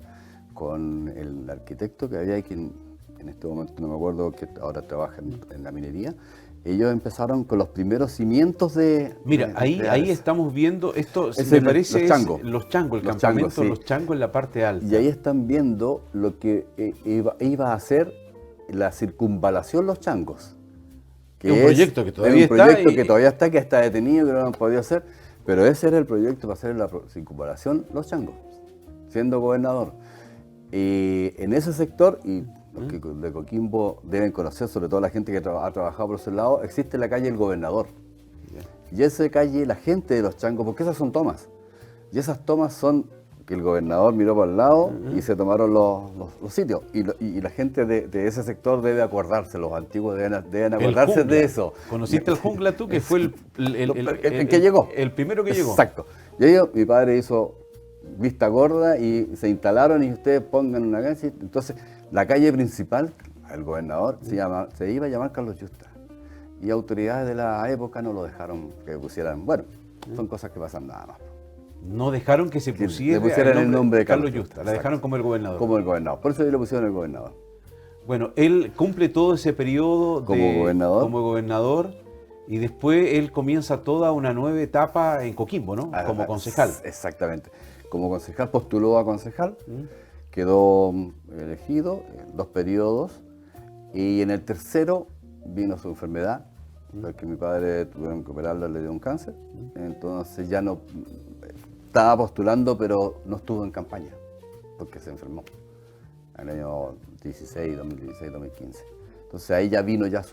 S3: con el arquitecto que había, quien en este momento no me acuerdo, que ahora trabaja en la minería. Ellos empezaron con los primeros cimientos de...
S2: Mira, ahí estamos viendo, esto
S3: me
S2: parece
S3: los changos.
S2: Los changos, el campamento de los changos en la parte alta.
S3: Y ahí están viendo lo que iba a hacer la circunvalación Los Changos.
S2: Que es un proyecto que todavía está.
S3: Que está detenido, que no lo han podido hacer. Pero ese era el proyecto para hacer la circunvalación Los Changos, siendo gobernador. Y en ese sector, y los que de Coquimbo deben conocer, sobre todo la gente que ha trabajado por ese lado, existe la calle El Gobernador. Y esa calle, la gente de los changos, porque esas son tomas. Y esas tomas son que el gobernador miró para el lado y se tomaron los sitios. Y la gente de ese sector debe acordarse, los antiguos deben acordarse de eso.
S2: ¿Conociste el Jungla tú? Que fue
S3: el que llegó.
S2: El primero que llegó.
S3: Exacto. Y ellos, mi padre hizo vista gorda y se instalaron y ustedes pongan una calle. Entonces, la calle principal, el gobernador, se iba a llamar Carlos Yusta. Y autoridades de la época no lo dejaron que pusieran. Bueno, son cosas que pasan nada más.
S2: No dejaron que se pusiera
S3: el nombre de Carlos
S2: Yusta. La dejaron como el gobernador.
S3: Como el gobernador. Por eso le pusieron el gobernador.
S2: Bueno, él cumple todo ese periodo
S3: como
S2: gobernador y después él comienza toda una nueva etapa en Coquimbo, ¿no? Como concejal.
S3: Exactamente. Como concejal, postuló a concejal, quedó elegido en 2 periodos y en el tercero vino su enfermedad, porque mi padre tuvieron que operarlo, le dio un cáncer, entonces ya no estaba postulando, pero no estuvo en campaña, porque se enfermó en el año 2016, 2015. Entonces ahí ya vino ya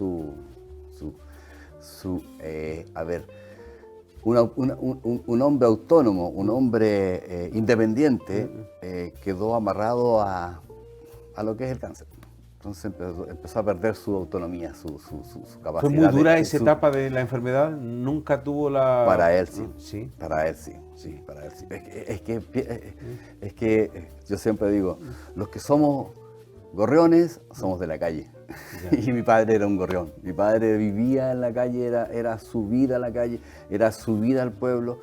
S3: un hombre autónomo, un hombre independiente, quedó amarrado a lo que es el cáncer. Entonces empezó a perder su autonomía, su capacidad.
S2: ¿Fue muy dura esa etapa de la enfermedad? ¿Nunca tuvo la...?
S3: Para él sí.
S2: ¿Sí?
S3: Para él sí. Para él sí. Es que yo siempre digo, los que somos gorriones somos de la calle. Y mi padre era un gorrión. Mi padre vivía en la calle, era su vida a la calle, era su vida al pueblo.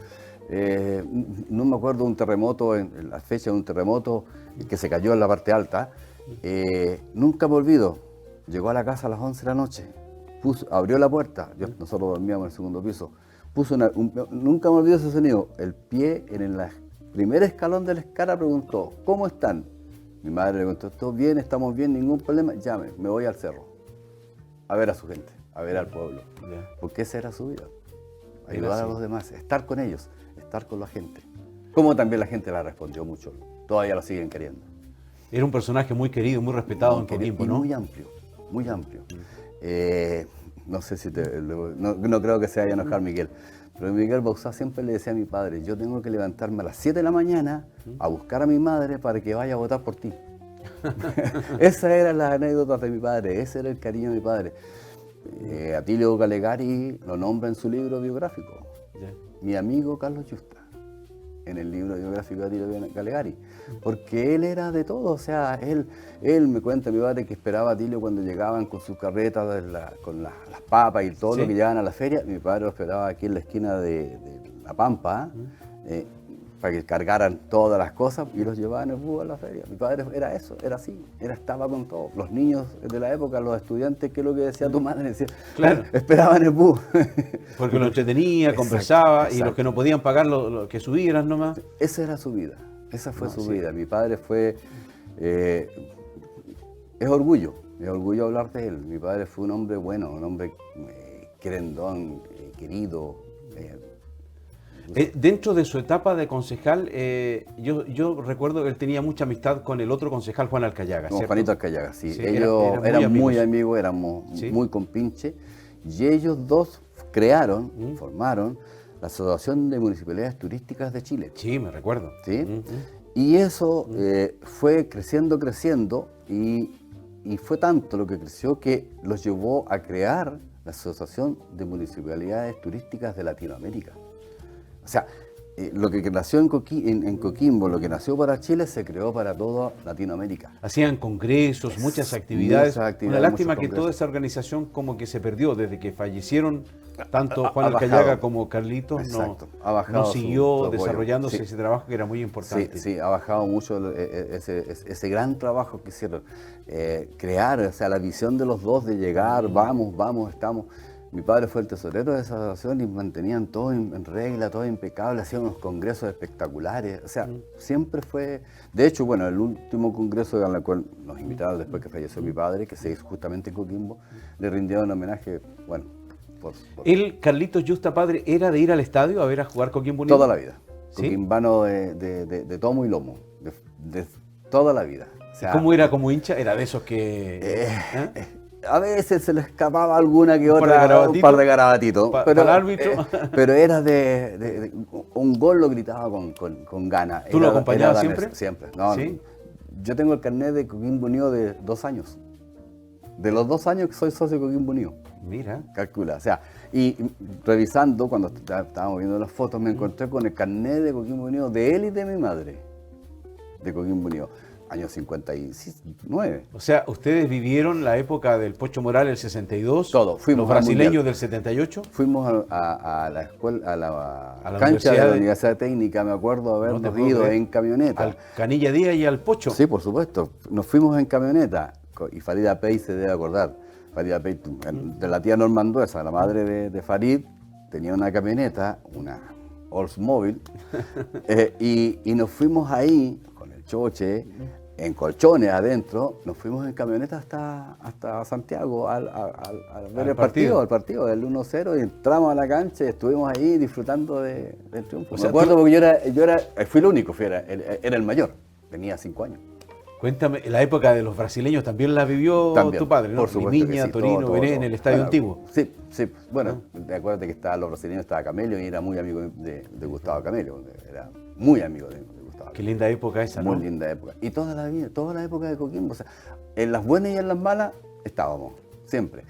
S3: No me acuerdo de un terremoto, en la fecha de un terremoto que se cayó en la parte alta. Nunca me olvido, llegó a la casa a las 11 de la noche, abrió la puerta, nosotros dormíamos en el segundo piso, nunca me olvido ese sonido, el pie en el primer escalón de la escala preguntó, ¿cómo están? Mi madre le contestó, bien, estamos bien, ningún problema, llame, me voy al cerro, a ver a su gente, a ver al pueblo, porque esa era su vida, ayudar a los demás, estar con ellos, estar con la gente, como también la gente la respondió mucho, todavía lo siguen queriendo.
S2: Era un personaje muy querido, muy respetado en Coquimbo, ¿no?
S3: Muy amplio, muy amplio. No sé si no creo que se vaya a enojar Miguel, pero Miguel Bauzá siempre le decía a mi padre, yo tengo que levantarme a las 7 de la mañana a buscar a mi madre para que vaya a votar por ti. Esas eran las anécdotas de mi padre, ese era el cariño de mi padre. Atilio Calegari lo nombra en su libro biográfico, mi amigo Carlos Yusta, en el libro biográfico de Atilio Calegari, porque él era de todo, o sea, él me cuenta, mi padre, que esperaba a Atilio cuando llegaban con sus carretas, con las papas y todo lo que llevaban a la feria, mi padre lo esperaba aquí en la esquina de La Pampa, para que cargaran todas las cosas y los llevaban en el bus a la feria. Mi padre era eso, era así, estaba con todo. Los niños de la época, los estudiantes, que es lo que decía tu madre, decía, claro, esperaban el bus.
S2: Porque lo entretenía, conversaba, y los que no podían pagar lo que subieran nomás.
S3: Esa era su vida, esa fue su vida. Mi padre fue, es orgullo hablar de él. Mi padre fue un hombre bueno, un hombre querendón, querido.
S2: Dentro de su etapa de concejal, yo recuerdo que él tenía mucha amistad con el otro concejal, Juan Alcayaga,
S3: ¿cierto? Juanito Alcayaga, sí. Ellos eran muy amigos, éramos muy compinches, y ellos dos formaron la Asociación de Municipalidades Turísticas de Chile.
S2: Sí, me recuerdo.
S3: ¿Sí? Y eso fue creciendo, y fue tanto lo que creció que los llevó a crear la Asociación de Municipalidades Turísticas de Latinoamérica. O sea, lo que nació en Coquimbo, lo que nació para Chile, se creó para toda Latinoamérica.
S2: Hacían congresos, muchas actividades. Una lástima que toda esa organización como que se perdió desde que fallecieron tanto Juan Alcayaga como Carlitos. No siguió desarrollándose ese trabajo que era muy importante.
S3: Sí, ha bajado mucho ese gran trabajo que hicieron. Crear, o sea, la visión de los dos de llegar, vamos, estamos. Mi padre fue el tesorero de esa asociación y mantenían todo en regla, todo impecable, hacían unos congresos espectaculares, o sea, siempre fue... De hecho, bueno, el último congreso al cual nos invitaron después que falleció mi padre, que se hizo justamente en Coquimbo, le rindieron homenaje, bueno...
S2: ¿El Carlitos Yusta, padre, era de ir al estadio a ver a jugar Coquimbo Unido?
S3: Toda la vida, coquimbano de tomo y lomo, de toda la vida. O sea,
S2: ¿cómo era como hincha? ¿Era de esos que...?
S3: A veces se le escapaba alguna que
S2: ¿Un par de
S3: otra, un
S2: garabatitos?
S3: par de garabatitos.
S2: ¿Para el árbitro?
S3: Pero era un gol lo gritaba con ganas.
S2: ¿Tú lo
S3: Era
S2: acompañabas
S3: danés,
S2: siempre?
S3: Siempre. No,
S2: ¿Sí?
S3: Yo tengo el carnet de Coquimbo Unido de 2 años. De los 2 años que soy socio de Coquimbo Unido.
S2: Mira.
S3: Calcula. O sea, y revisando, cuando estábamos viendo las fotos, me encontré con el carnet de Coquimbo Unido de él y de mi madre. De Coquimbo Unido. Año 59.
S2: O sea, ¿ustedes vivieron la época del Pocho Morales del 62?
S3: Todo, fuimos
S2: ¿Los
S3: al
S2: brasileños
S3: Mundial.
S2: del 78?
S3: Fuimos a la escuela, a la cancha
S2: Universidad
S3: de la
S2: de-
S3: Universidad Técnica, me acuerdo
S2: No te
S3: habernos
S2: puedo
S3: ido
S2: creer.
S3: en camioneta.
S2: Al Canilla Díaz y al Pocho.
S3: Sí, por supuesto. Nos fuimos en camioneta. Y Farida Pei se debe acordar. Farida Pei, de la tía Normanduesa, la madre de Farid, tenía una camioneta, una Oldsmobile, y nos fuimos ahí, con el choche, en colchones adentro, nos fuimos en camioneta hasta Santiago al ver el partido del 1-0, y entramos a la cancha y estuvimos ahí disfrutando del triunfo.
S2: O sea,
S3: Me acuerdo porque fui el único, era el mayor, tenía 5 años.
S2: Cuéntame, la época de los brasileños también la vivió
S3: También,
S2: tu padre, ¿no?
S3: por supuesto que
S2: Limiña,
S3: sí,
S2: Torino,
S3: todo,
S2: Bené,
S3: todo.
S2: en el Estadio
S3: Bueno,
S2: Antiguo.
S3: Sí, sí. Bueno, acuérdate que los brasileños, estaba Camello y era muy amigo de Gustavo Camello. Era muy amigo de Gustavo.
S2: Qué linda época esa, ¿no?
S3: Muy linda época. Y toda la época de Coquimbo, o sea, en las buenas y en las malas estábamos, siempre.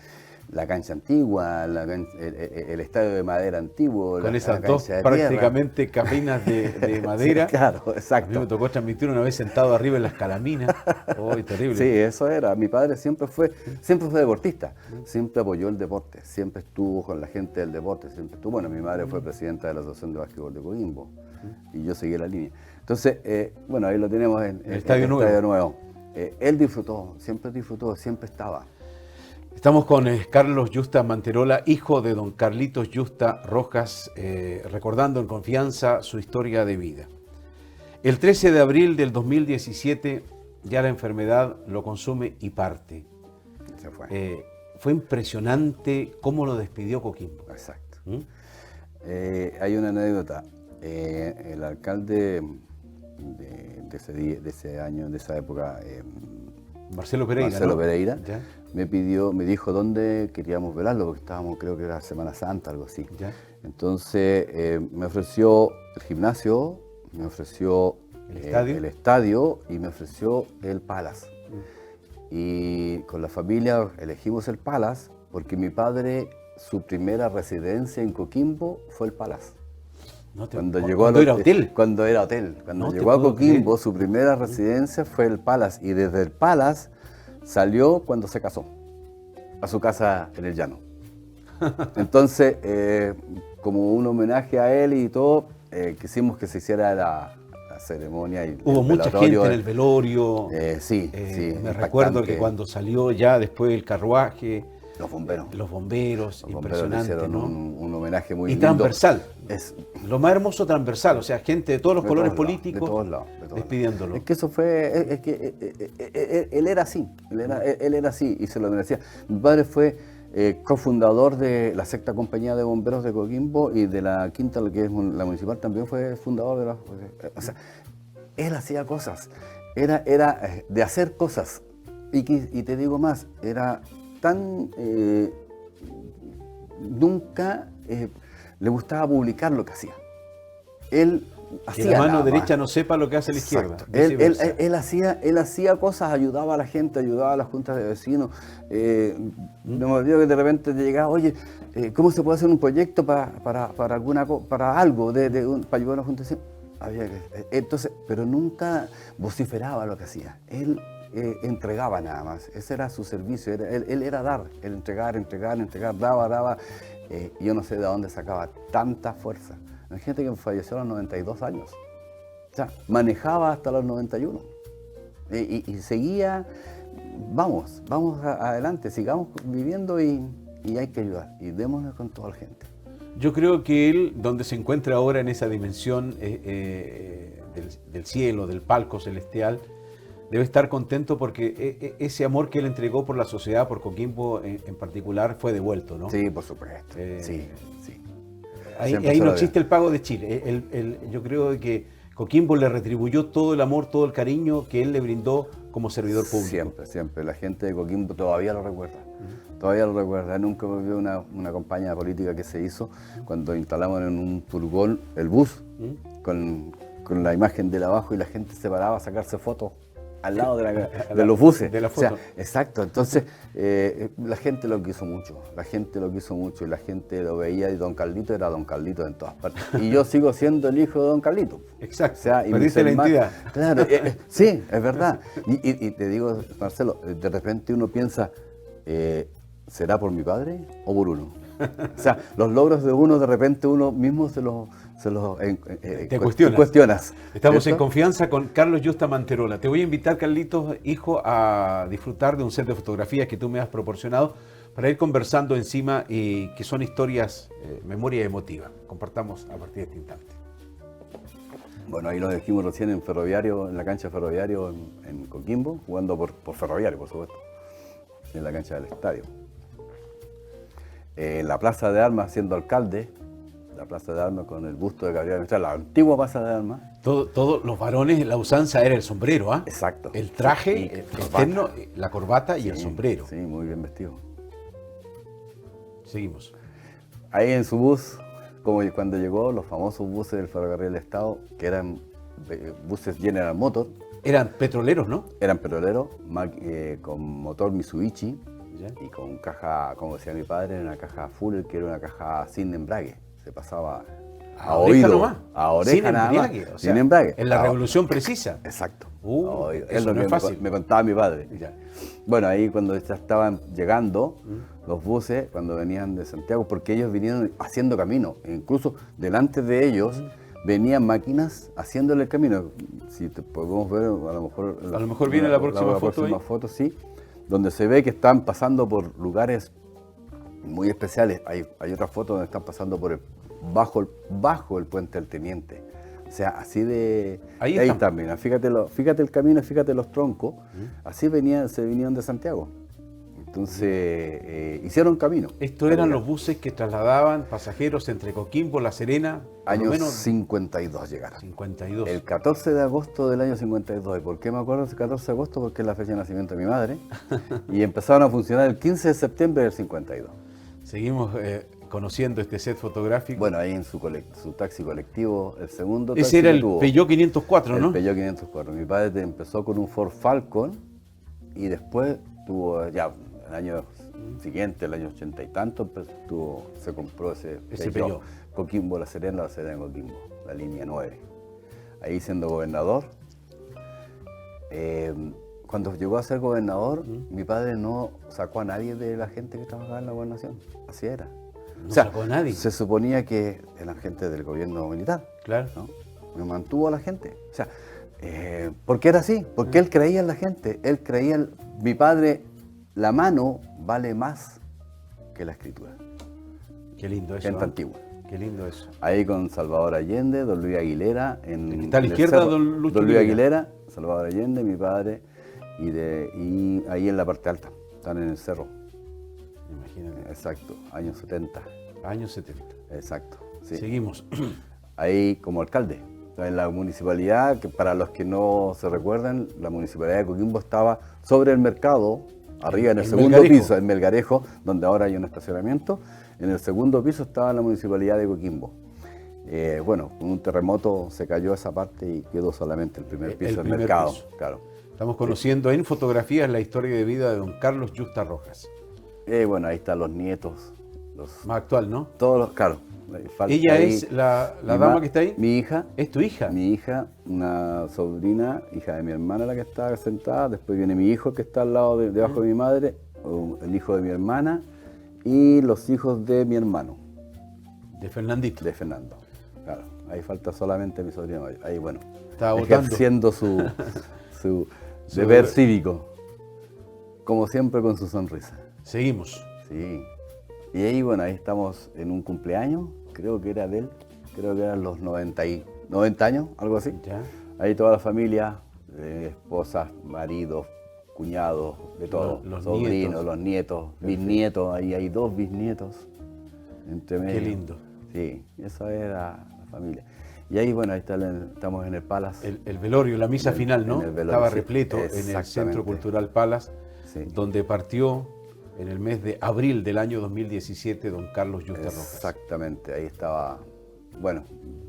S3: La cancha antigua, el estadio de madera antiguo,
S2: Con
S3: la
S2: esas
S3: cancha
S2: dos
S3: de
S2: prácticamente cabinas de madera.
S3: Sí, claro,
S2: A mí
S3: exacto.
S2: me tocó transmitir una vez sentado arriba en las calaminas. ¡Oh, terrible!
S3: Sí, eso era. Mi padre siempre fue deportista, siempre apoyó el deporte, siempre estuvo con la gente del deporte, siempre estuvo. Bueno, mi madre fue presidenta de la Asociación de Básquetbol de Coquimbo y yo seguí la línea. Entonces, bueno, ahí lo tenemos en
S2: El Estadio Nuevo.
S3: Él disfrutó, siempre estaba.
S2: Estamos con Carlos Yusta Manterola, hijo de don Carlitos Yusta Rojas, recordando en confianza su historia de vida. El 13 de abril del 2017 ya la enfermedad lo consume y parte.
S3: Se fue.
S2: Fue impresionante cómo lo despidió Coquimbo.
S3: Exacto.
S2: ¿Mm?
S3: Hay una anécdota. El alcalde de ese año, de esa época,
S2: Marcelo Pereira.
S3: Marcelo
S2: ¿no?
S3: Pereira,
S2: Ya,
S3: me dijo dónde queríamos velarlo, porque estábamos, creo que era Semana Santa, algo así.
S2: ya.
S3: Entonces me ofreció el gimnasio, me ofreció
S2: ¿El estadio?
S3: y me ofreció el Palace. Y con la familia elegimos el Palace porque mi padre, su primera residencia en Coquimbo fue el Palace. Cuando
S2: era hotel.
S3: Cuando era hotel. Cuando
S2: No te
S3: llegó a
S2: puedo
S3: Coquimbo,
S2: creer.
S3: su primera residencia fue el Palace. Y desde el Palace salió cuando se casó, a su casa en el llano. Entonces, como un homenaje a él y todo, quisimos que se hiciera la ceremonia. Y
S2: Hubo
S3: el
S2: mucha
S3: velatorio.
S2: gente en el velorio.
S3: Sí, sí.
S2: Me
S3: impactante.
S2: recuerdo que cuando salió ya después el carruaje,
S3: Los bomberos.
S2: los bomberos,
S3: Los bomberos le
S2: impresionante,
S3: hicieron
S2: ¿no?
S3: un homenaje muy
S2: Y
S3: lindo.
S2: transversal.
S3: Es,
S2: Lo más hermoso transversal, o sea, gente de todos los
S3: de
S2: colores
S3: todos lados,
S2: políticos
S3: de todos lados.
S2: despidiéndolo.
S3: Es que eso fue, él era así, él era así y se lo merecía. Mi padre fue cofundador de la sexta compañía de bomberos de Coquimbo y de la quinta, que es la municipal, también fue fundador de la... O sea, él hacía cosas, era de hacer cosas. Y te digo más, era tan... nunca le gustaba publicar lo que hacía. Él
S2: Que
S3: hacía
S2: la mano
S3: nada más.
S2: derecha no sepa lo que hace la izquierda.
S3: Exacto.
S2: viceversa.
S3: Él hacía cosas, ayudaba a la gente, ayudaba a las juntas de vecinos. No me olvido que de repente te llegaba, oye, ¿cómo se puede hacer un proyecto para algo, para ayudar a una junta de vecinos? Entonces, pero nunca vociferaba lo que hacía. Él entregaba nada más. Ese era su servicio. Él era dar, el entregar, daba. Yo no sé de dónde sacaba tanta fuerza. Hay gente que falleció a los 92 años. O sea, manejaba hasta los 91. Y seguía, vamos adelante, sigamos viviendo y hay que ayudar. Y démonos con toda la gente.
S2: Yo creo que él, donde se encuentra ahora en esa dimensión del cielo, del palco celestial, debe estar contento porque ese amor que él entregó por la sociedad, por Coquimbo en particular, fue devuelto, ¿no?
S3: Sí, por supuesto. Sí.
S2: Ahí
S3: Siempre
S2: no
S3: se lo
S2: existe el pago de Chile. Yo creo que Coquimbo le retribuyó todo el amor, todo el cariño que él le brindó como servidor público.
S3: Siempre, siempre. La gente de Coquimbo todavía lo recuerda. Todavía lo recuerda. Nunca me olvidé una campaña política que se hizo cuando instalamos en un furgón el bus con la imagen de abajo y la gente se paraba a sacarse fotos al lado de los buses.
S2: De la foto.
S3: O sea, exacto. Entonces, la gente lo quiso mucho. La gente lo quiso mucho y la gente lo veía y Don Carlito era Don Carlito en todas partes. Y yo sigo siendo el hijo de Don Carlito.
S2: Exacto.
S3: O sea, y
S2: perdiste la identidad.
S3: Claro, sí, es verdad. Y te digo, Marcelo, de repente uno piensa, ¿será por mi padre o por uno? O sea, los logros de uno, de repente uno mismo se los
S2: Te cuestionas.
S3: cuestionas.
S2: Estamos
S3: ¿cierto?
S2: en confianza con Carlos Yusta Manterola. Te voy a invitar, Carlitos, hijo, a disfrutar de un set de fotografías que tú me has proporcionado para ir conversando encima y que son historias, memoria emotiva. Compartamos a partir de este instante.
S3: Bueno, ahí lo dijimos recién en Ferroviario, en la cancha Ferroviario en Coquimbo, jugando por Ferroviario, por supuesto, en la cancha del estadio. En la Plaza de Armas, siendo alcalde, la Plaza de Armas con el busto de Gabriel Mistral, la antigua Plaza de Armas.
S2: Todos los varones, la usanza era el sombrero, ¿ah?
S3: Exacto.
S2: El traje,
S3: Y
S2: el
S3: corbata.
S2: terno, la corbata y el
S3: Sí,
S2: sombrero.
S3: Sí, muy bien vestido.
S2: Seguimos.
S3: Ahí en su bus, como cuando llegó, los famosos buses del Ferrocarril del Estado, que eran buses General Motors,
S2: Eran petroleros, ¿no?
S3: eran petroleros, con motor Mitsubishi
S2: Ya.
S3: y con caja, como decía mi padre, era una caja full, que era una caja sin embrague. Se pasaba a
S2: oreja
S3: oído,
S2: nomás.
S3: a oreja
S2: Sin
S3: nada más,
S2: embrague, o
S3: sin
S2: sea,
S3: embrague.
S2: En la
S3: A-
S2: revolución precisa.
S3: Exacto.
S2: Uh,
S3: A oído.
S2: eso
S3: Es lo
S2: no
S3: que
S2: es fácil.
S3: me contaba mi padre.
S2: Ya.
S3: Bueno, ahí cuando ya estaban llegando los buses, cuando venían de Santiago, porque ellos vinieron haciendo camino, e incluso delante de ellos venían máquinas haciéndole el camino. Si te podemos ver, a lo mejor
S2: viene la próxima foto ahí.
S3: foto, sí, donde se ve que están pasando por lugares muy especiales. Hay otra foto donde están pasando por bajo el puente del Teniente. O sea, así de...
S2: Ahí
S3: ahí
S2: están.
S3: también. Fíjate el camino, fíjate los troncos. Así se venían de Santiago. Entonces, hicieron camino.
S2: Estos eran los buses que trasladaban pasajeros entre Coquimbo, La Serena, por lo
S3: Años
S2: menos
S3: 52 llegaron.
S2: 52.
S3: El 14 de agosto del año 52. ¿Y por qué me acuerdo del 14 de agosto? Porque es la fecha de nacimiento de mi madre. Y empezaron a funcionar el 15 de septiembre del 52.
S2: Seguimos conociendo este set fotográfico.
S3: Bueno, ahí en su taxi colectivo, el segundo taxi
S2: Ese era
S3: que
S2: el
S3: tuvo,
S2: Peugeot 504,
S3: el
S2: ¿no?
S3: Peugeot 504. Mi padre empezó con un Ford Falcon y después tuvo, ya el año siguiente, el año 80 y tanto, se compró ese
S2: Peugeot.
S3: Coquimbo, La Serena Coquimbo, la línea 9. Ahí siendo gobernador. Cuando llegó a ser gobernador, mi padre no sacó a nadie de la gente que trabajaba en la gobernación. Así era.
S2: No sacó a nadie.
S3: Se suponía que eran gente del gobierno militar.
S2: Claro.
S3: ¿No? Me mantuvo a la gente. O sea, ¿por qué era así? Porque él creía en la gente. Él creía, mi padre, la mano vale más que la escritura.
S2: Qué lindo eso.
S3: Gente
S2: ¿eh?
S3: antigua.
S2: Qué lindo eso.
S3: Ahí con Salvador Allende, don Luis Aguilera.
S2: El que está a la
S3: en el
S2: izquierda,
S3: cerro.
S2: don Lucho
S3: Luis
S2: Aguilera.
S3: Aguilera, Salvador Allende, mi padre. Y ahí en la parte alta. Están en el cerro.
S2: Imagínate.
S3: Exacto. Años 70.
S2: Años 70.
S3: Exacto. Sí.
S2: Seguimos.
S3: Ahí como alcalde. En la municipalidad, que para los que no se recuerdan, la municipalidad de Coquimbo estaba sobre el mercado, arriba en el segundo
S2: Melgarejo.
S3: piso, en Melgarejo, donde ahora hay un estacionamiento. En el segundo piso estaba la municipalidad de Coquimbo. Bueno, con un terremoto se cayó esa parte y quedó solamente el primer piso del
S2: primer
S3: mercado.
S2: piso.
S3: Claro.
S2: Estamos conociendo en fotografías la historia de vida de don Carlos Yusta Rojas.
S3: Bueno, ahí están los nietos,
S2: Más actual, ¿no?
S3: todos los, claro. falta
S2: Ella
S3: ahí
S2: es la
S3: mi
S2: dama que está ahí.
S3: Mi hija.
S2: ¿Es tu hija?
S3: Mi hija, una sobrina, hija de mi hermana la que está sentada, después viene mi hijo que está al lado, debajo de mi madre, el hijo de mi hermana y los hijos de mi hermano,
S2: De Fernandito.
S3: de Fernando. Claro, ahí falta solamente mi sobrino mayor. Ahí bueno,
S2: Estaba votando.
S3: ejerciendo su
S2: Su
S3: deber
S2: deber.
S3: cívico, como siempre con su sonrisa.
S2: Seguimos.
S3: Sí. Y ahí bueno, ahí estamos en un cumpleaños, creo que era de él, creo que eran los 90 años, algo así.
S2: Ya.
S3: Ahí toda la familia, esposas, maridos, cuñados, de todo.
S2: Los
S3: Sobrinos,
S2: nietos.
S3: los nietos, bisnietos, ahí hay 2 bisnietos entre medio.
S2: Qué lindo.
S3: Sí, esa era la familia. Y ahí, bueno, ahí estamos en el Palace.
S2: El velorio, la misa final, ¿no?
S3: en el velorio,
S2: Estaba
S3: sí,
S2: repleto en el
S3: exactamente.
S2: Centro Cultural Palace,
S3: Sí.
S2: donde partió en el mes de abril del año 2017 don Carlos Yusta Rojas.
S3: Exactamente, ahí estaba. Bueno,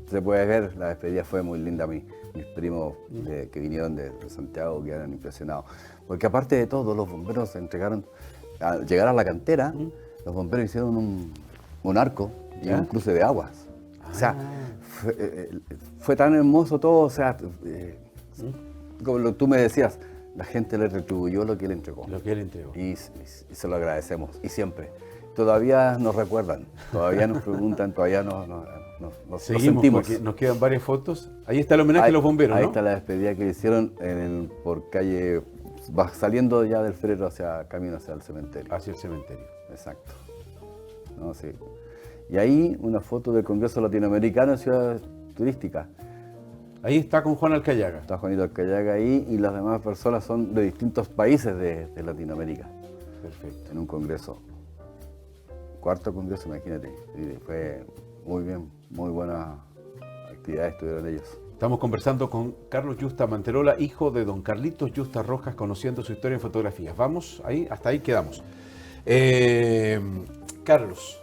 S3: se puede ver, la despedida fue muy linda. Mis primos que vinieron de Santiago quedaron impresionados. Porque aparte de todo, los bomberos se entregaron, al llegar a la cantera, los bomberos hicieron un arco y
S2: ¿Ya?
S3: un cruce de aguas. O sea, fue tan hermoso todo, o sea, como tú me decías, la gente le retribuyó lo que él entregó.
S2: Lo que él entregó.
S3: Y se lo agradecemos, y siempre. Todavía nos recuerdan, todavía nos preguntan, todavía nos
S2: Seguimos,
S3: sentimos.
S2: porque nos quedan varias fotos. Ahí está el homenaje
S3: Ahí-
S2: a los bomberos,
S3: Ahí
S2: ¿no?
S3: está la despedida que le hicieron por calle, saliendo ya del Ferrero camino hacia el cementerio.
S2: Hacia el cementerio.
S3: Exacto. No, sí. Y ahí una foto del Congreso Latinoamericano en Ciudad Turística.
S2: Ahí está con Juan Alcayaga.
S3: Está Juanito Alcayaga ahí y las demás personas son de distintos países de Latinoamérica
S2: Perfecto.
S3: en un congreso. Cuarto congreso, imagínate. Y fue muy bien, muy buenas actividades tuvieron ellos.
S2: Estamos conversando con Carlos Yusta Manterola, hijo de don Carlitos Yusta Rojas, conociendo su historia en fotografías. Vamos, ahí, hasta ahí quedamos. Carlos,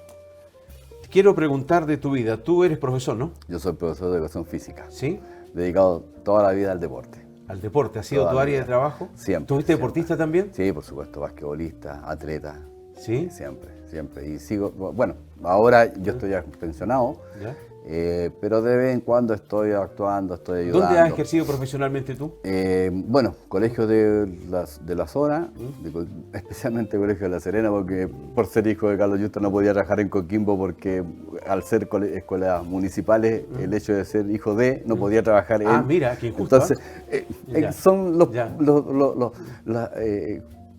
S2: quiero preguntar de tu vida. Tú eres profesor, ¿no?
S3: Yo soy profesor de educación física,
S2: Sí.
S3: dedicado toda la vida al deporte.
S2: Al deporte. ¿Ha sido
S3: Toda
S2: tu
S3: la
S2: área de
S3: vida.
S2: trabajo?
S3: Siempre,
S2: ¿Tú fuiste
S3: siempre.
S2: deportista también?
S3: Sí, por supuesto, basquetbolista, atleta,
S2: Sí.
S3: siempre, siempre. Y sigo, bueno, ahora yo estoy ya pensionado,
S2: ¿Ya?
S3: pero de vez en cuando estoy actuando, estoy ayudando.
S2: ¿Dónde has ejercido profesionalmente tú?
S3: Bueno, colegios de la zona, especialmente Colegio de La Serena, porque por ser hijo de Carlos Yusta no podía trabajar en Coquimbo porque al ser escuelas municipales, el hecho de ser hijo de, no podía trabajar en...
S2: Ah, mira, qué injusto.
S3: Entonces,
S2: Ya.
S3: son
S2: Ya.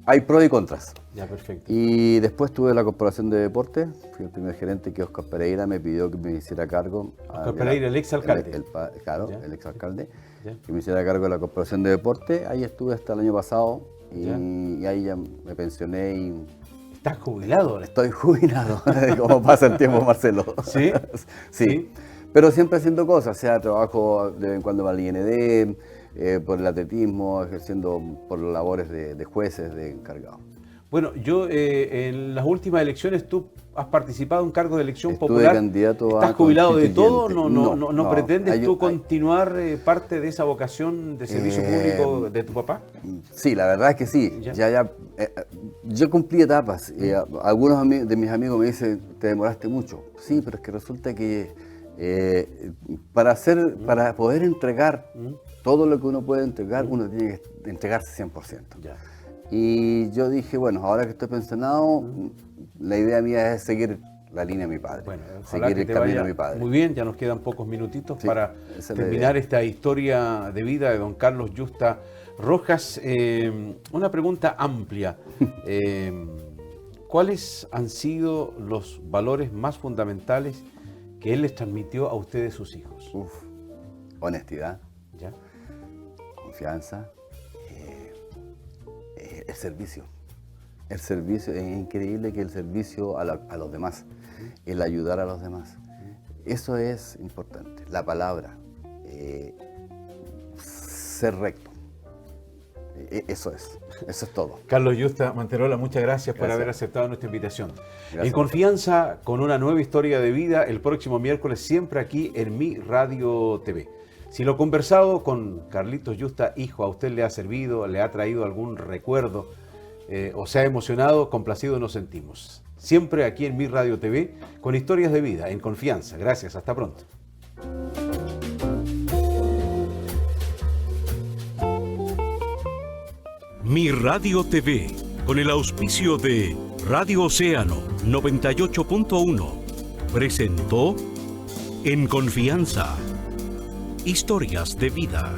S3: hay pros y contras.
S2: Ya, perfecto.
S3: Y después tuve la Corporación de Deportes, fui el primer gerente que Oscar Pereira me pidió que me hiciera cargo.
S2: Oscar Pereira, el exalcalde.
S3: Claro,
S2: Ya.
S3: el exalcalde,
S2: Ya.
S3: que me hiciera cargo de la Corporación de Deportes. Ahí estuve hasta el año pasado
S2: Ya.
S3: y ahí ya me pensioné y
S2: Estás jubilado ahora.
S3: estoy jubilado, como pasa el tiempo, Marcelo.
S2: ¿Sí?
S3: Sí.
S2: Sí.
S3: Pero siempre haciendo cosas, o sea, trabajo de vez en cuando para el IND, por el atletismo, ejerciendo por labores de jueces, de encargados.
S2: Bueno, yo en las últimas elecciones tú has participado en cargo de elección
S3: Estuve
S2: popular.
S3: candidato a
S2: ¿Estás jubilado de todo?
S3: constituyente.
S2: ¿No pretendes tú
S3: hay-
S2: continuar parte de esa vocación de servicio público de tu papá?
S3: Sí, la verdad es que sí.
S2: Ya.
S3: Yo cumplí etapas. Algunos de mis amigos me dicen, te demoraste mucho. Sí, pero es que resulta que para poder entregar todo lo que uno puede entregar, uno tiene que entregarse 100%.
S2: Ya.
S3: Y yo dije, bueno, ahora que estoy pensionado, la idea mía es seguir la línea de mi padre.
S2: Bueno, ojalá
S3: seguir
S2: que
S3: el
S2: te
S3: camino
S2: vaya
S3: de mi padre.
S2: muy bien, ya nos quedan pocos minutitos
S3: Sí,
S2: para
S3: esa es la
S2: terminar
S3: idea.
S2: esta historia de vida de don Carlos Yusta Rojas. Una pregunta amplia. ¿Cuáles han sido los valores más fundamentales que él les transmitió a ustedes, sus hijos?
S3: Honestidad,
S2: ¿Ya?
S3: confianza, el servicio. El servicio, es increíble que el servicio a los demás, el ayudar a los demás, eso es importante. La palabra, ser recto, eso es todo.
S2: Carlos Yusta Manterola, muchas gracias por
S3: Gracias.
S2: haber aceptado nuestra invitación.
S3: Gracias.
S2: En confianza, con una nueva historia de vida, el próximo miércoles, siempre aquí en Mi Radio TV. Si lo conversado con Carlitos Yusta, hijo, a usted le ha servido, le ha traído algún recuerdo o se ha emocionado, complacido nos sentimos. Siempre aquí en Mi Radio TV, con historias de vida, en confianza. Gracias, hasta pronto.
S1: Mi Radio TV, con el auspicio de Radio Océano 98.1, presentó En Confianza, historias de vida.